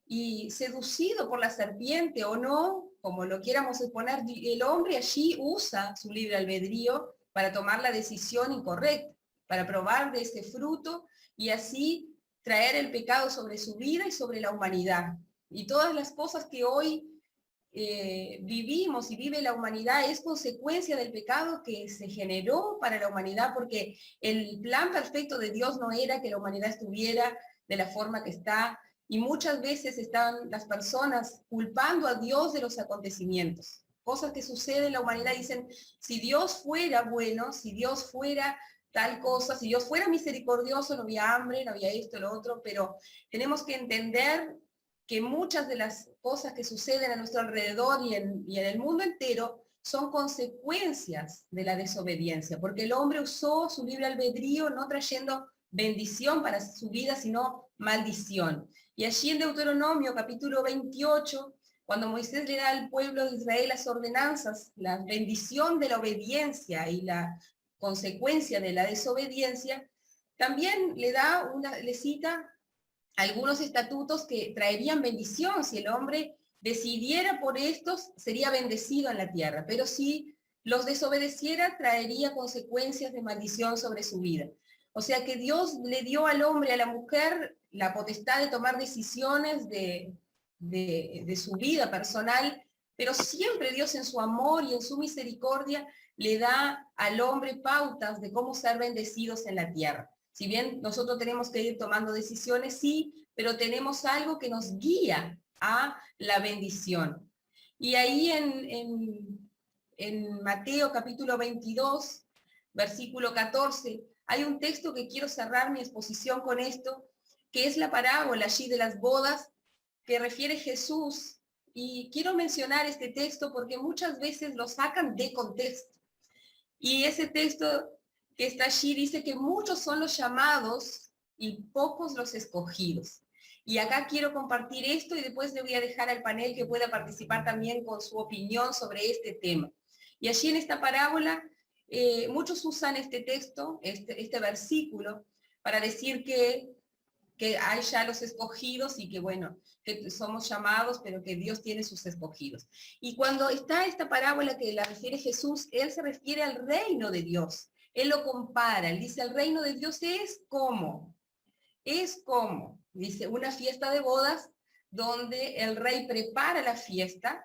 y seducido por la serpiente o no, como lo quieramos exponer, el hombre allí usa su libre albedrío para tomar la decisión incorrecta, para probar de ese fruto y así traer el pecado sobre su vida y sobre la humanidad. Y todas las cosas que hoy vivimos y vive la humanidad es consecuencia del pecado que se generó para la humanidad, porque el plan perfecto de Dios no era que la humanidad estuviera de la forma que está, y muchas veces están las personas culpando a Dios de los acontecimientos. Cosas que suceden en la humanidad, dicen, si Dios fuera bueno, si Dios fuera tal cosa, si Dios fuera misericordioso, no había hambre, no había esto, lo otro, pero tenemos que entender que muchas de las cosas que suceden a nuestro alrededor y en el mundo entero son consecuencias de la desobediencia, porque el hombre usó su libre albedrío no trayendo bendición para su vida, sino maldición. Y allí en Deuteronomio capítulo 28, cuando Moisés le da al pueblo de Israel las ordenanzas, la bendición de la obediencia y la consecuencia de la desobediencia, también le cita algunos estatutos que traerían bendición. Si el hombre decidiera por estos, sería bendecido en la tierra, pero si los desobedeciera, traería consecuencias de maldición sobre su vida. O sea que Dios le dio al hombre, a la mujer, la potestad de tomar decisiones de su vida personal, pero siempre Dios en su amor y en su misericordia le da al hombre pautas de cómo ser bendecidos en la tierra. Si bien nosotros tenemos que ir tomando decisiones, sí, pero tenemos algo que nos guía a la bendición. Y ahí en Mateo capítulo 22, versículo 14, hay un texto que quiero cerrar mi exposición con esto, que es la parábola allí de las bodas que refiere Jesús. Y quiero mencionar este texto porque muchas veces lo sacan de contexto. Y ese texto que está allí dice que muchos son los llamados y pocos los escogidos. Y acá quiero compartir esto y después le voy a dejar al panel que pueda participar también con su opinión sobre este tema. Y allí en esta parábola, muchos usan este texto, este versículo, para decir que hay ya los escogidos y que bueno, que somos llamados, pero que Dios tiene sus escogidos. Y cuando está esta parábola que la refiere Jesús, él se refiere al reino de Dios. Él lo compara, él dice, el reino de Dios es como, dice, una fiesta de bodas donde el rey prepara la fiesta,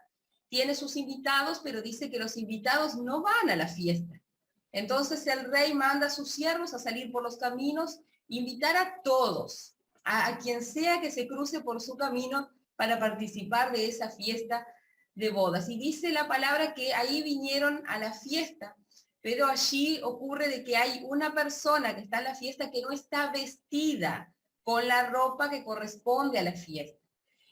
tiene sus invitados, pero dice que los invitados no van a la fiesta. Entonces el rey manda a sus siervos a salir por los caminos, invitar a todos, a quien sea que se cruce por su camino para participar de esa fiesta de bodas. Y dice la palabra que ahí vinieron a la fiesta, pero allí ocurre de que hay una persona que está en la fiesta que no está vestida con la ropa que corresponde a la fiesta.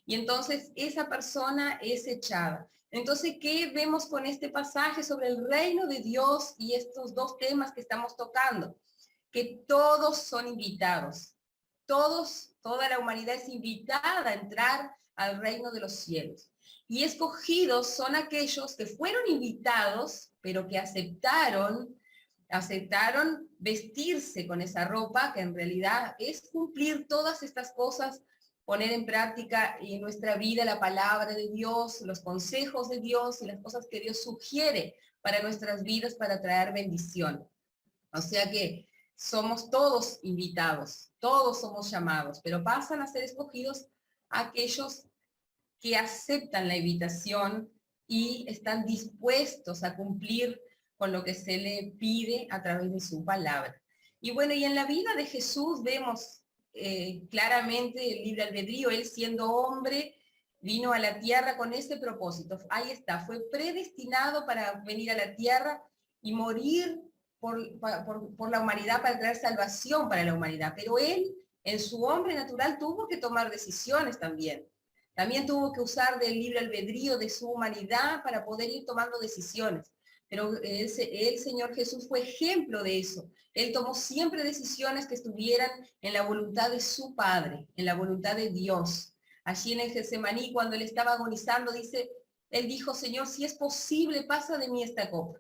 Y entonces esa persona es echada. Entonces, ¿qué vemos con este pasaje sobre el reino de Dios y estos dos temas que estamos tocando? Que todos son invitados. Todos, toda la humanidad es invitada a entrar al reino de los cielos. Y escogidos son aquellos que fueron invitados, pero que aceptaron vestirse con esa ropa, que en realidad es cumplir todas estas cosas, poner en práctica en nuestra vida la palabra de Dios, los consejos de Dios y las cosas que Dios sugiere para nuestras vidas para traer bendición. O sea que somos todos invitados, todos somos llamados, pero pasan a ser escogidos aquellos que aceptan la invitación y están dispuestos a cumplir con lo que se le pide a través de su palabra. Y bueno, y en la vida de Jesús vemos claramente el libre albedrío. Él, siendo hombre, vino a la tierra con ese propósito. Ahí está, fue predestinado para venir a la tierra y morir por la humanidad, para traer salvación para la humanidad. Pero él, en su hombre natural, tuvo que tomar decisiones también. También tuvo que usar del libre albedrío de su humanidad para poder ir tomando decisiones. Pero el Señor Jesús fue ejemplo de eso. Él tomó siempre decisiones que estuvieran en la voluntad de su Padre, en la voluntad de Dios. Allí en el Getsemaní, cuando él estaba agonizando, él dijo, Señor, si es posible, pasa de mí esta copa,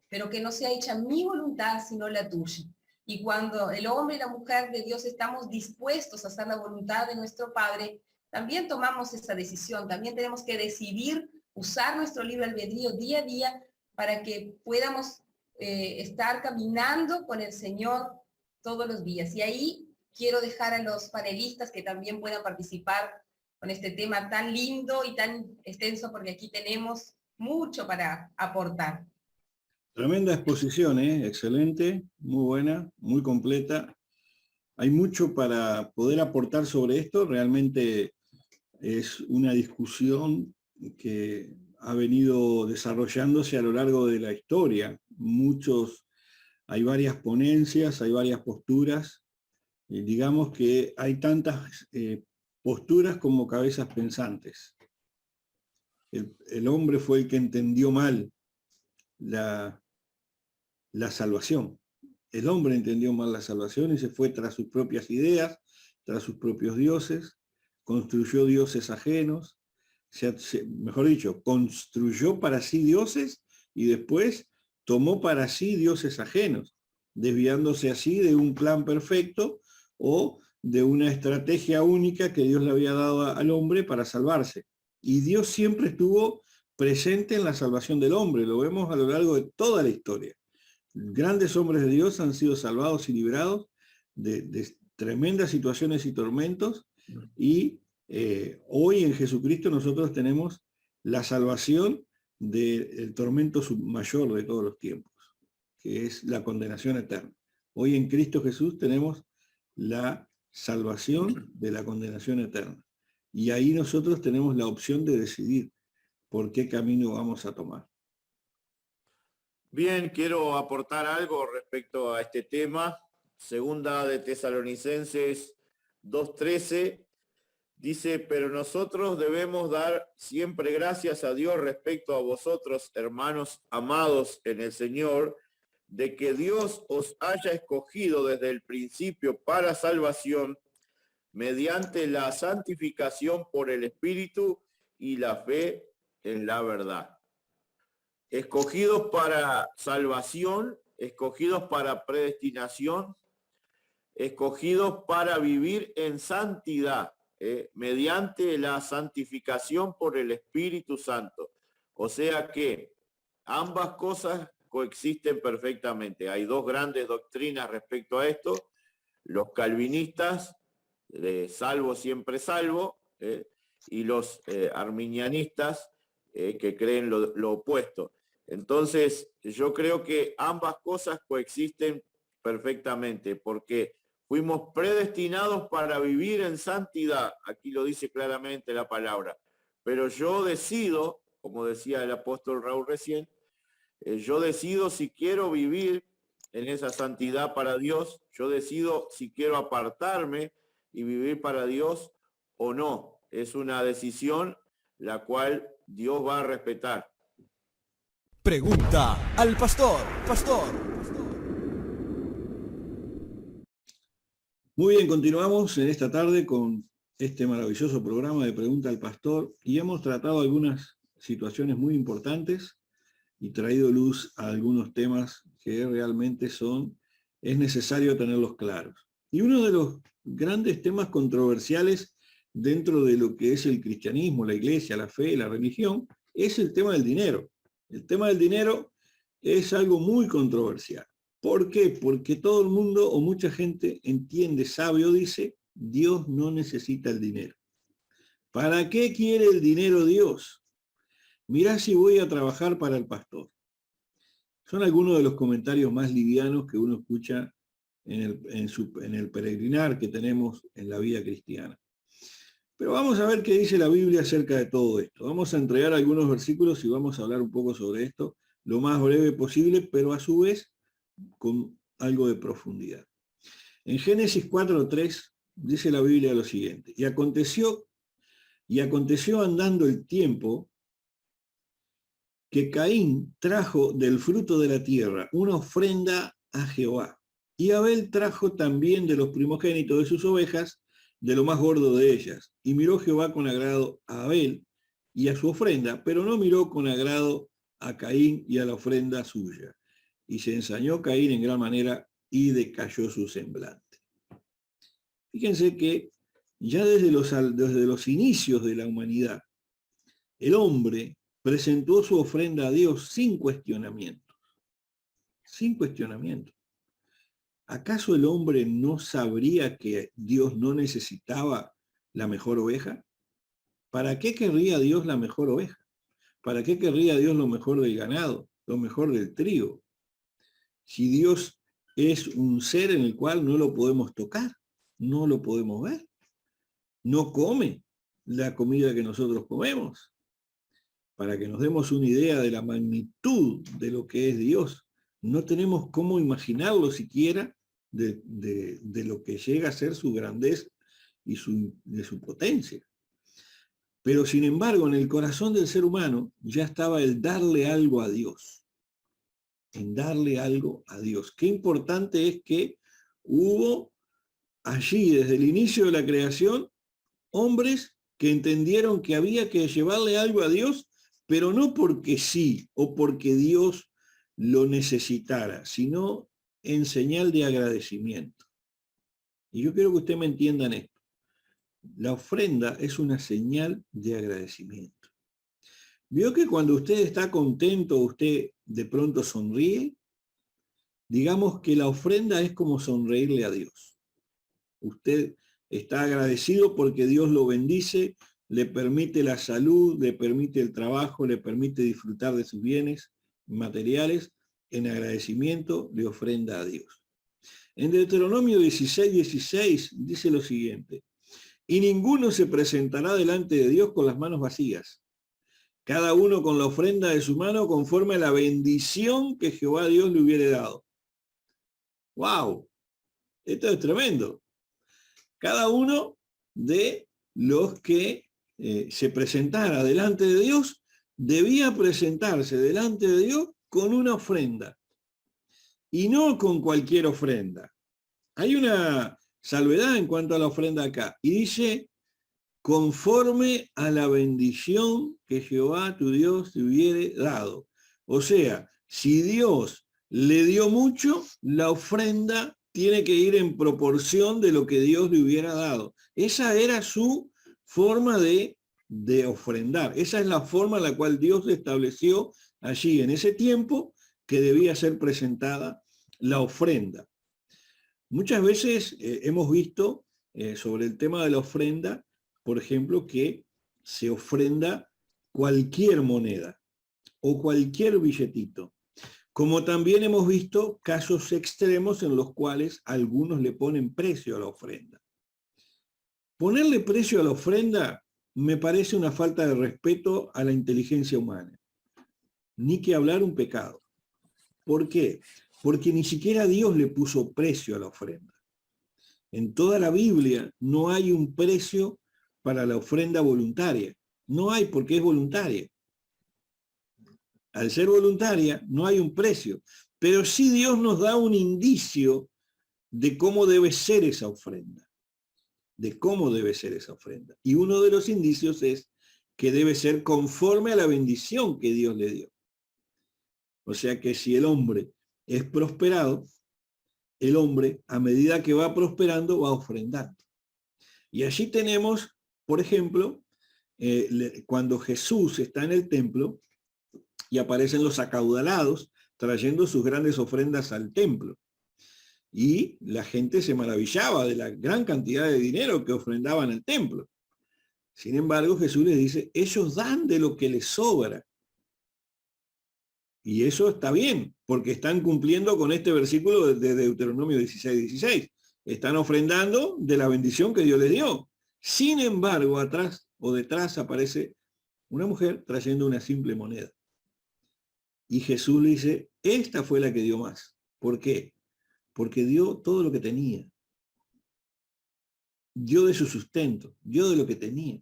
pero que no sea hecha mi voluntad, sino la tuya. Y cuando el hombre y la mujer de Dios estamos dispuestos a hacer la voluntad de nuestro Padre, también tomamos esa decisión. También tenemos que decidir usar nuestro libre albedrío día a día para que podamos estar caminando con el Señor todos los días. Y ahí quiero dejar a los panelistas que también puedan participar con este tema tan lindo y tan extenso, porque aquí tenemos mucho para aportar. Tremenda exposición, excelente, muy buena, muy completa. Hay mucho para poder aportar sobre esto. Realmente es una discusión que ha venido desarrollándose a lo largo de la historia. Hay varias ponencias, hay varias posturas. Digamos que hay tantas posturas como cabezas pensantes. El hombre fue el que entendió mal la salvación. El hombre entendió mal la salvación y se fue tras sus propias ideas, tras sus propios dioses, construyó dioses ajenos, mejor dicho, construyó para sí dioses y después tomó para sí dioses ajenos, desviándose así de un plan perfecto o de una estrategia única que Dios le había dado al hombre para salvarse. Y Dios siempre estuvo presente en la salvación del hombre, lo vemos a lo largo de toda la historia. Grandes hombres de Dios han sido salvados y librados de tremendas situaciones y tormentos, y hoy en Jesucristo nosotros tenemos la salvación del tormento mayor de todos los tiempos, que es la condenación eterna. Hoy en Cristo Jesús tenemos la salvación de la condenación eterna. Y ahí nosotros tenemos la opción de decidir por qué camino vamos a tomar. Bien, quiero aportar algo respecto a este tema. Segunda de Tesalonicenses 2:13 dice, pero nosotros debemos dar siempre gracias a Dios respecto a vosotros, hermanos amados en el Señor, de que Dios os haya escogido desde el principio para salvación, mediante la santificación por el Espíritu y la fe en la verdad. Escogidos para salvación, escogidos para predestinación, escogidos para vivir en santidad, mediante la santificación por el Espíritu Santo. O sea que ambas cosas coexisten perfectamente. Hay dos grandes doctrinas respecto a esto. Los calvinistas, de salvo siempre salvo, y los arminianistas que creen lo opuesto. Entonces, yo creo que ambas cosas coexisten perfectamente, porque fuimos predestinados para vivir en santidad, aquí lo dice claramente la palabra, pero yo decido, como decía el apóstol Raúl recién, yo decido si quiero vivir en esa santidad para Dios, yo decido si quiero apartarme y vivir para Dios o no. Es una decisión la cual Dios va a respetar. Pregunta al pastor. Muy bien, continuamos en esta tarde con este maravilloso programa de Pregunta al Pastor y hemos tratado algunas situaciones muy importantes y traído luz a algunos temas que realmente es necesario tenerlos claros. Y uno de los grandes temas controversiales dentro de lo que es el cristianismo, la iglesia, la fe, la religión, es el tema del dinero. El tema del dinero es algo muy controversial. ¿Por qué? Porque todo el mundo o mucha gente entiende, sabe o dice, Dios no necesita el dinero. ¿Para qué quiere el dinero Dios? Mirá si voy a trabajar para el pastor. Son algunos de los comentarios más livianos que uno escucha en el peregrinar que tenemos en la vida cristiana. Pero vamos a ver qué dice la Biblia acerca de todo esto. Vamos a entregar algunos versículos y vamos a hablar un poco sobre esto, lo más breve posible, pero a su vez con algo de profundidad. En Génesis 4:3 dice la Biblia lo siguiente: y aconteció andando el tiempo que Caín trajo del fruto de la tierra una ofrenda a Jehová, y Abel trajo también de los primogénitos de sus ovejas, de lo más gordo de ellas. Y miró Jehová con agrado a Abel y a su ofrenda, pero no miró con agrado a Caín y a la ofrenda suya. Y se ensañó Caín en gran manera y decayó su semblante. Fíjense que ya desde los inicios de la humanidad, el hombre presentó su ofrenda a Dios sin cuestionamiento. Sin cuestionamiento. ¿Acaso el hombre no sabría que Dios no necesitaba la mejor oveja? ¿Para qué querría Dios la mejor oveja? ¿Para qué querría Dios lo mejor del ganado, lo mejor del trigo? Si Dios es un ser en el cual no lo podemos tocar, no lo podemos ver, no come la comida que nosotros comemos. Para que nos demos una idea de la magnitud de lo que es Dios, no tenemos cómo imaginarlo siquiera de lo que llega a ser su grandeza y de su potencia. Pero sin embargo, en el corazón del ser humano ya estaba el darle algo a Dios. En darle algo a Dios. Qué importante es que hubo allí, desde el inicio de la creación, hombres que entendieron que había que llevarle algo a Dios, pero no porque sí o porque Dios lo necesitara, sino en señal de agradecimiento. Y yo quiero que usted me entienda en esto. La ofrenda es una señal de agradecimiento. ¿Vio que cuando usted está contento, usted de pronto sonríe? Digamos que la ofrenda es como sonreírle a Dios. Usted está agradecido porque Dios lo bendice, le permite la salud, le permite el trabajo, le permite disfrutar de sus bienes materiales. En agradecimiento le ofrenda a Dios. En Deuteronomio 16:16 dice lo siguiente: y ninguno se presentará delante de Dios con las manos vacías, cada uno con la ofrenda de su mano conforme a la bendición que Jehová Dios le hubiere dado. ¡Wow! Esto es tremendo. Cada uno de los que se presentara delante de Dios debía presentarse delante de Dios con una ofrenda y no con cualquier ofrenda. Hay una salvedad en cuanto a la ofrenda acá y dice: conforme a la bendición que Jehová tu Dios te hubiere dado. O sea, si Dios le dio mucho, la ofrenda tiene que ir en proporción de lo que Dios le hubiera dado. Esa era su forma de ofrendar. Esa es la forma en la cual Dios estableció allí en ese tiempo que debía ser presentada la ofrenda. Muchas veces hemos visto sobre el tema de la ofrenda, por ejemplo, que se ofrenda cualquier moneda o cualquier billetito. Como también hemos visto casos extremos en los cuales algunos le ponen precio a la ofrenda. Ponerle precio a la ofrenda me parece una falta de respeto a la inteligencia humana. Ni que hablar un pecado. ¿Por qué? Porque ni siquiera Dios le puso precio a la ofrenda. En toda la Biblia no hay un precio para la ofrenda voluntaria. No hay, porque es voluntaria. Al ser voluntaria no hay un precio, pero sí Dios nos da un indicio de cómo debe ser esa ofrenda. De cómo debe ser esa ofrenda. Y uno de los indicios es que debe ser conforme a la bendición que Dios le dio. O sea que si el hombre es prosperado, el hombre, a medida que va prosperando, va ofrendando. Y allí tenemos, por ejemplo, cuando Jesús está en el templo y aparecen los acaudalados trayendo sus grandes ofrendas al templo. Y la gente se maravillaba de la gran cantidad de dinero que ofrendaban al templo. Sin embargo, Jesús les dice, ellos dan de lo que les sobra. Y eso está bien, porque están cumpliendo con este versículo de Deuteronomio 16:16. Están ofrendando de la bendición que Dios les dio. Sin embargo, atrás o detrás aparece una mujer trayendo una simple moneda. Y Jesús le dice, esta fue la que dio más. ¿Por qué? Porque dio todo lo que tenía. Dio de su sustento, dio de lo que tenía.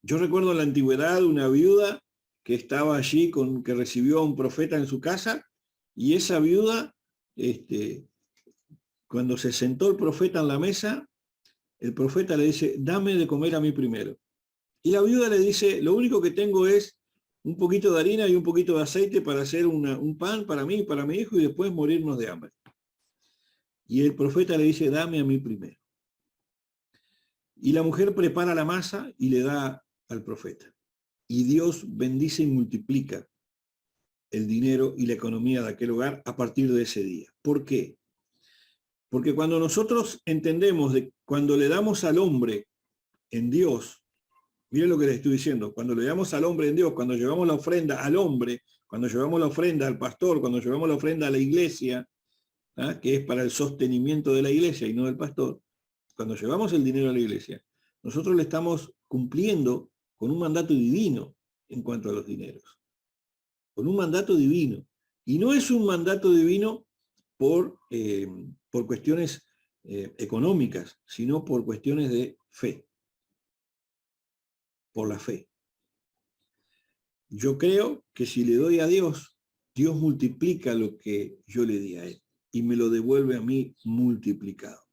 Yo recuerdo en la antigüedad una viuda que estaba allí, que recibió a un profeta en su casa, y esa viuda, cuando se sentó el profeta en la mesa, el profeta le dice, dame de comer a mí primero. Y la viuda le dice, lo único que tengo es un poquito de harina y un poquito de aceite para hacer un pan para mí y para mi hijo y después morirnos de hambre. Y el profeta le dice, dame a mí primero. Y la mujer prepara la masa y le da al profeta. Y Dios bendice y multiplica el dinero y la economía de aquel hogar a partir de ese día. ¿Por qué? Porque cuando nosotros entendemos cuando le damos al hombre en Dios, miren lo que les estoy diciendo, cuando le damos al hombre en Dios, cuando llevamos la ofrenda al hombre, cuando llevamos la ofrenda al pastor, cuando llevamos la ofrenda a la iglesia, que es para el sostenimiento de la iglesia y no del pastor, cuando llevamos el dinero a la iglesia, nosotros le estamos cumpliendo con un mandato divino en cuanto a los dineros. Con un mandato divino. Y no es un mandato divino por cuestiones económicas, sino por cuestiones de fe. Por la fe. Yo creo que si le doy a Dios, Dios multiplica lo que yo le di a Él y me lo devuelve a mí multiplicado.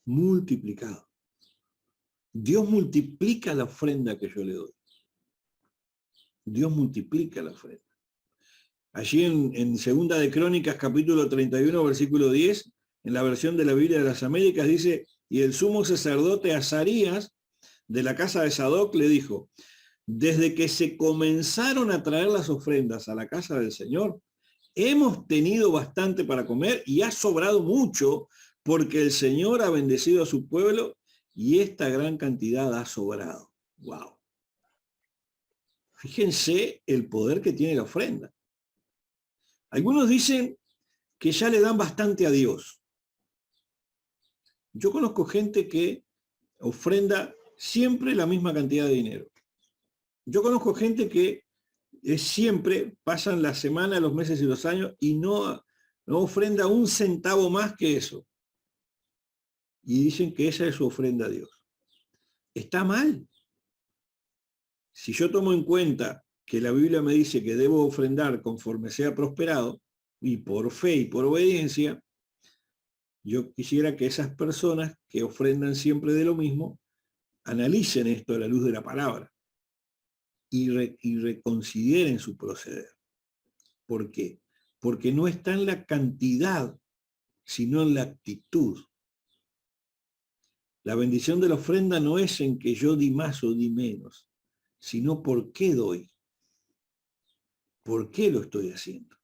Multiplicado. Dios multiplica la ofrenda que yo le doy. Dios multiplica la ofrenda. Allí en Segunda de Crónicas, capítulo 31, versículo 10, en la versión de la Biblia de las Américas, dice, y el sumo sacerdote Azarías, de la casa de Sadoc, le dijo, desde que se comenzaron a traer las ofrendas a la casa del Señor, hemos tenido bastante para comer y ha sobrado mucho, porque el Señor ha bendecido a su pueblo y esta gran cantidad ha sobrado. ¡Wow! Fíjense el poder que tiene la ofrenda. Algunos dicen que ya le dan bastante a Dios. Yo conozco gente que ofrenda siempre la misma cantidad de dinero. Yo conozco gente que siempre pasan la semana, los meses y los años y no ofrenda un centavo más que eso. Y dicen que esa es su ofrenda a Dios. Está mal. Si yo tomo en cuenta que la Biblia me dice que debo ofrendar conforme sea prosperado, y por fe y por obediencia, yo quisiera que esas personas que ofrendan siempre de lo mismo, analicen esto a la luz de la palabra y reconsideren su proceder. ¿Por qué? Porque no está en la cantidad, sino en la actitud. La bendición de la ofrenda no es en que yo di más o di menos, sino por qué doy. ¿Por qué lo estoy haciendo?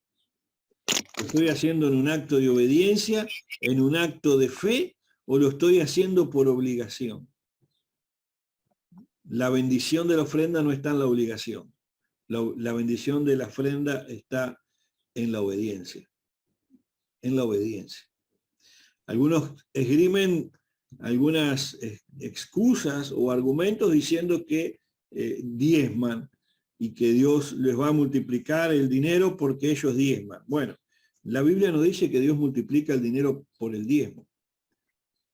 ¿Lo estoy haciendo en un acto de obediencia, en un acto de fe, o lo estoy haciendo por obligación? La bendición de la ofrenda no está en la obligación. La bendición de la ofrenda está en la obediencia. En la obediencia. Algunos esgrimen algunas excusas o argumentos diciendo que diezman y que Dios les va a multiplicar el dinero porque ellos diezman. Bueno, la Biblia no dice que Dios multiplica el dinero por el diezmo.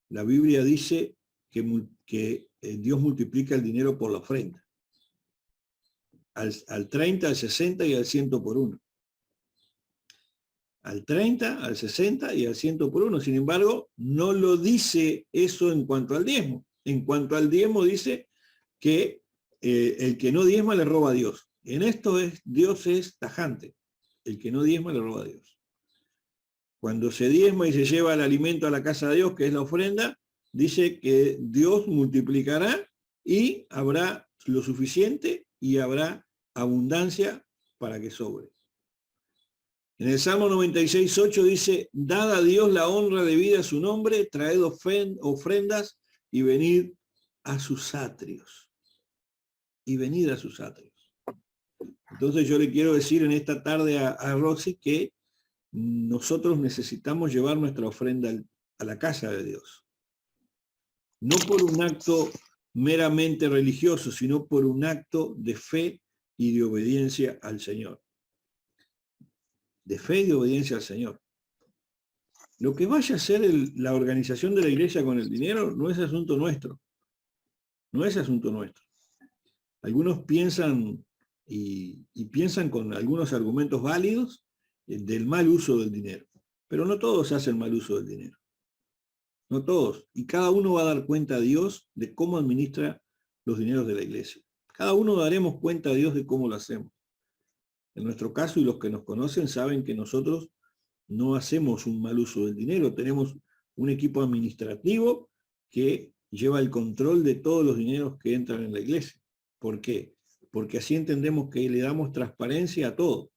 La Biblia dice que Dios multiplica el dinero por la ofrenda. Al 30, al 60 y al 100 por uno. Al 30, al 60 y al 100 por uno. Sin embargo, no lo dice eso en cuanto al diezmo. En cuanto al diezmo dice que el que no diezma le roba a Dios. En esto Dios es tajante. El que no diezma le roba a Dios. Cuando se diezma y se lleva el alimento a la casa de Dios, que es la ofrenda, dice que Dios multiplicará y habrá lo suficiente y habrá abundancia para que sobre. En el Salmo 96:8 dice, dad a Dios la honra debida a su nombre, traed ofrendas y venid a sus atrios. Y venid a sus atrios. Entonces yo le quiero decir en esta tarde a Roxy que nosotros necesitamos llevar nuestra ofrenda a la casa de Dios. No por un acto meramente religioso, sino por un acto de fe y de obediencia al Señor. De fe y de obediencia al Señor. Lo que vaya a hacer la organización de la iglesia con el dinero no es asunto nuestro. No es asunto nuestro. Algunos piensan y piensan con algunos argumentos válidos del mal uso del dinero. Pero no todos hacen mal uso del dinero. No todos. Y cada uno va a dar cuenta a Dios de cómo administra los dineros de la iglesia. Cada uno daremos cuenta a Dios de cómo lo hacemos. En nuestro caso, y los que nos conocen saben que nosotros no hacemos un mal uso del dinero. Tenemos un equipo administrativo que lleva el control de todos los dineros que entran en la iglesia. ¿Por qué? Porque así entendemos que le damos transparencia a todo.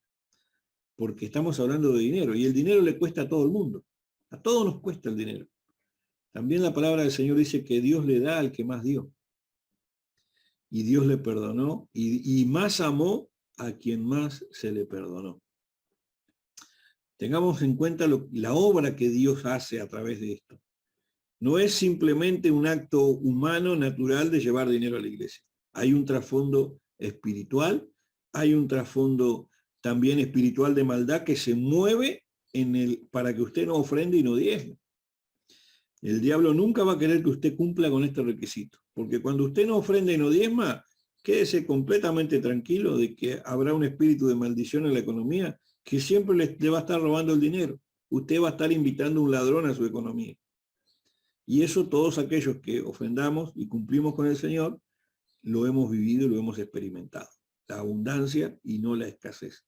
Porque estamos hablando de dinero. Y el dinero le cuesta a todo el mundo. A todos nos cuesta el dinero. También la palabra del Señor dice que Dios le da al que más dio. Y Dios le perdonó y más amó a quien más se le perdonó. Tengamos en cuenta la obra que Dios hace a través de esto. No es simplemente un acto humano, natural, de llevar dinero a la iglesia. Hay un trasfondo espiritual, hay un trasfondo también espiritual de maldad que se mueve para que usted no ofrende y no diezme. El diablo nunca va a querer que usted cumpla con este requisito, porque cuando usted no ofrenda y no diezma, quédese completamente tranquilo de que habrá un espíritu de maldición en la economía que siempre le va a estar robando el dinero. Usted va a estar invitando a un ladrón a su economía. Y eso todos aquellos que ofrendamos y cumplimos con el Señor, lo hemos vivido y lo hemos experimentado. La abundancia y no la escasez.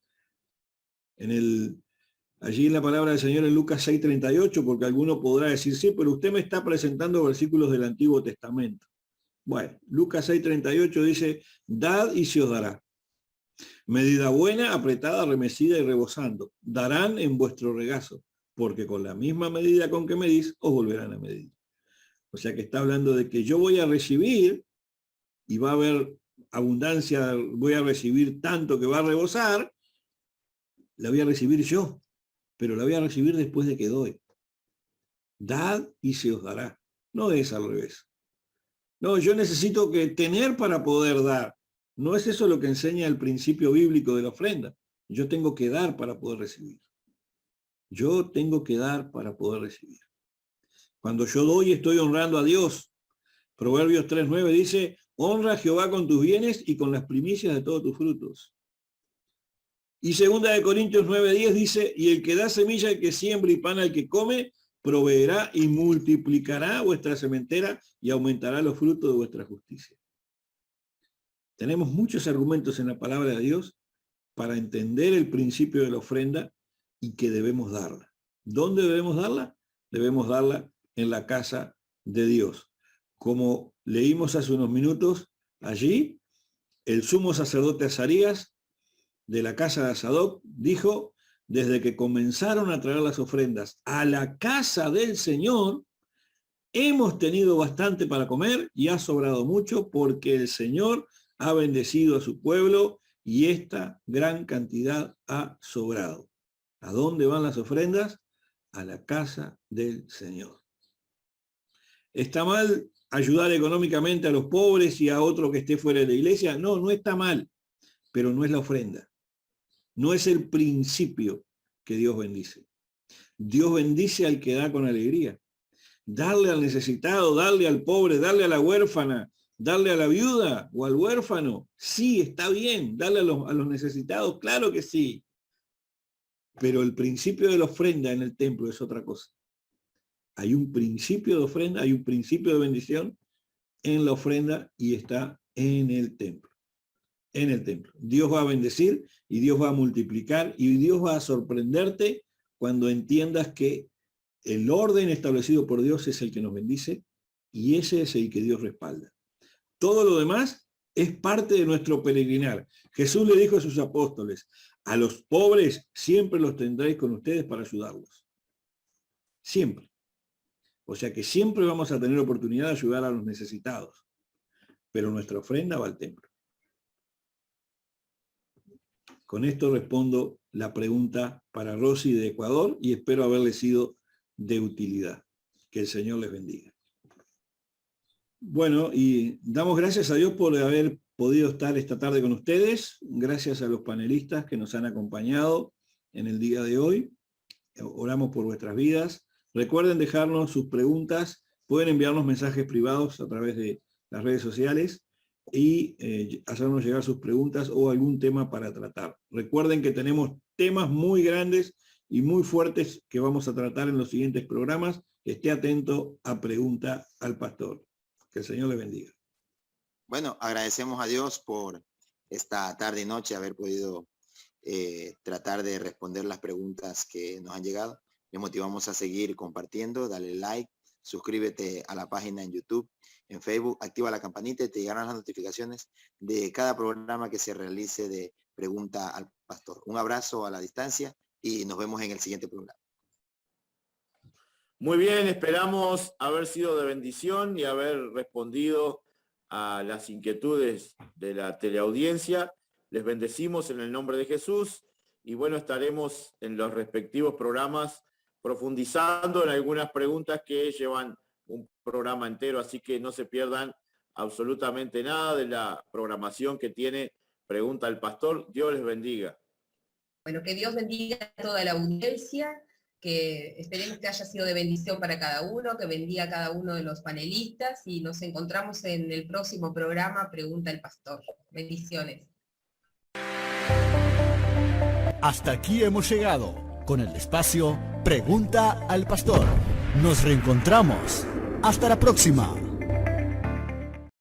Allí en la palabra del Señor en Lucas 6:38, porque alguno podrá decir, sí, pero usted me está presentando versículos del Antiguo Testamento. Bueno, Lucas 6:38 dice, dad y se os dará. Medida buena, apretada, remecida y rebosando. Darán en vuestro regazo, porque con la misma medida con que medís, os volverán a medir. O sea que está hablando de que yo voy a recibir y va a haber abundancia, voy a recibir tanto que va a rebosar, la voy a recibir yo, pero la voy a recibir después de que doy. Dad y se os dará. No es al revés. No, yo necesito tener para poder dar. No es eso lo que enseña el principio bíblico de la ofrenda. Yo tengo que dar para poder recibir. Yo tengo que dar para poder recibir. Cuando yo doy, estoy honrando a Dios. Proverbios 3:9 dice, honra a Jehová con tus bienes y con las primicias de todos tus frutos. Y 2 Corintios 9:10 dice, y el que da semilla al que siembra y pan al que come, proveerá y multiplicará vuestra sementera y aumentará los frutos de vuestra justicia. Tenemos muchos argumentos en la palabra de Dios para entender el principio de la ofrenda y que debemos darla. ¿Dónde debemos darla? Debemos darla en la casa de Dios. Como leímos hace unos minutos, allí el sumo sacerdote Azarías de la casa de Sadoc dijo, desde que comenzaron a traer las ofrendas a la casa del Señor, Hemos tenido bastante para comer y ha sobrado mucho porque el Señor ha bendecido a su pueblo y esta gran cantidad ha sobrado. ¿A dónde van las ofrendas? A la casa del Señor. ¿Está mal ayudar económicamente a los pobres y a otro que esté fuera de la iglesia? No, no está mal, pero no es la ofrenda. No es el principio que Dios bendice. Dios bendice al que da con alegría. Darle al necesitado, darle al pobre, darle a la huérfana, darle a la viuda o al huérfano. Sí, está bien, darle a los necesitados, claro que sí. Pero el principio de la ofrenda en el templo es otra cosa. Hay un principio de ofrenda, hay un principio de bendición en la ofrenda y está en el templo. En el templo. Dios va a bendecir y Dios va a multiplicar y Dios va a sorprenderte cuando entiendas que el orden establecido por Dios es el que nos bendice y ese es el que Dios respalda. Todo lo demás es parte de nuestro peregrinar. Jesús le dijo a sus apóstoles, a los pobres siempre los tendréis con ustedes para ayudarlos. Siempre. O sea que siempre vamos a tener oportunidad de ayudar a los necesitados. Pero nuestra ofrenda va al templo. Con esto respondo la pregunta para Rosy de Ecuador y espero haberle sido de utilidad. Que el Señor les bendiga. Bueno, y damos gracias a Dios por haber podido estar esta tarde con ustedes. Gracias a los panelistas que nos han acompañado en el día de hoy. Oramos por vuestras vidas. Recuerden dejarnos sus preguntas. Pueden enviarnos mensajes privados a través de las redes sociales y hacernos llegar sus preguntas o algún tema para tratar. Recuerden que tenemos temas muy grandes y muy fuertes que vamos a tratar en los siguientes programas. Esté atento a Pregunta al Pastor. Que el Señor le bendiga. Bueno, agradecemos a Dios por esta tarde y noche haber podido tratar de responder las preguntas que nos han llegado. Les motivamos a seguir compartiendo, dale like, suscríbete a la página en YouTube, en Facebook, activa la campanita y te llegarán las notificaciones de cada programa que se realice de Pregunta al Pastor. Un abrazo a la distancia y nos vemos en el siguiente programa. Muy bien, esperamos haber sido de bendición y haber respondido a las inquietudes de la teleaudiencia. Les bendecimos en el nombre de Jesús y bueno, estaremos en los respectivos programas profundizando en algunas preguntas que llevan un programa entero, así que no se pierdan absolutamente nada de la programación que tiene Pregunta al Pastor. Dios les bendiga. Bueno, que Dios bendiga a toda la audiencia, que esperemos que haya sido de bendición para cada uno, que bendiga a cada uno de los panelistas y nos encontramos en el próximo programa Pregunta al Pastor. Bendiciones. Hasta aquí hemos llegado con el espacio Pregunta al Pastor. Nos reencontramos. Hasta la próxima.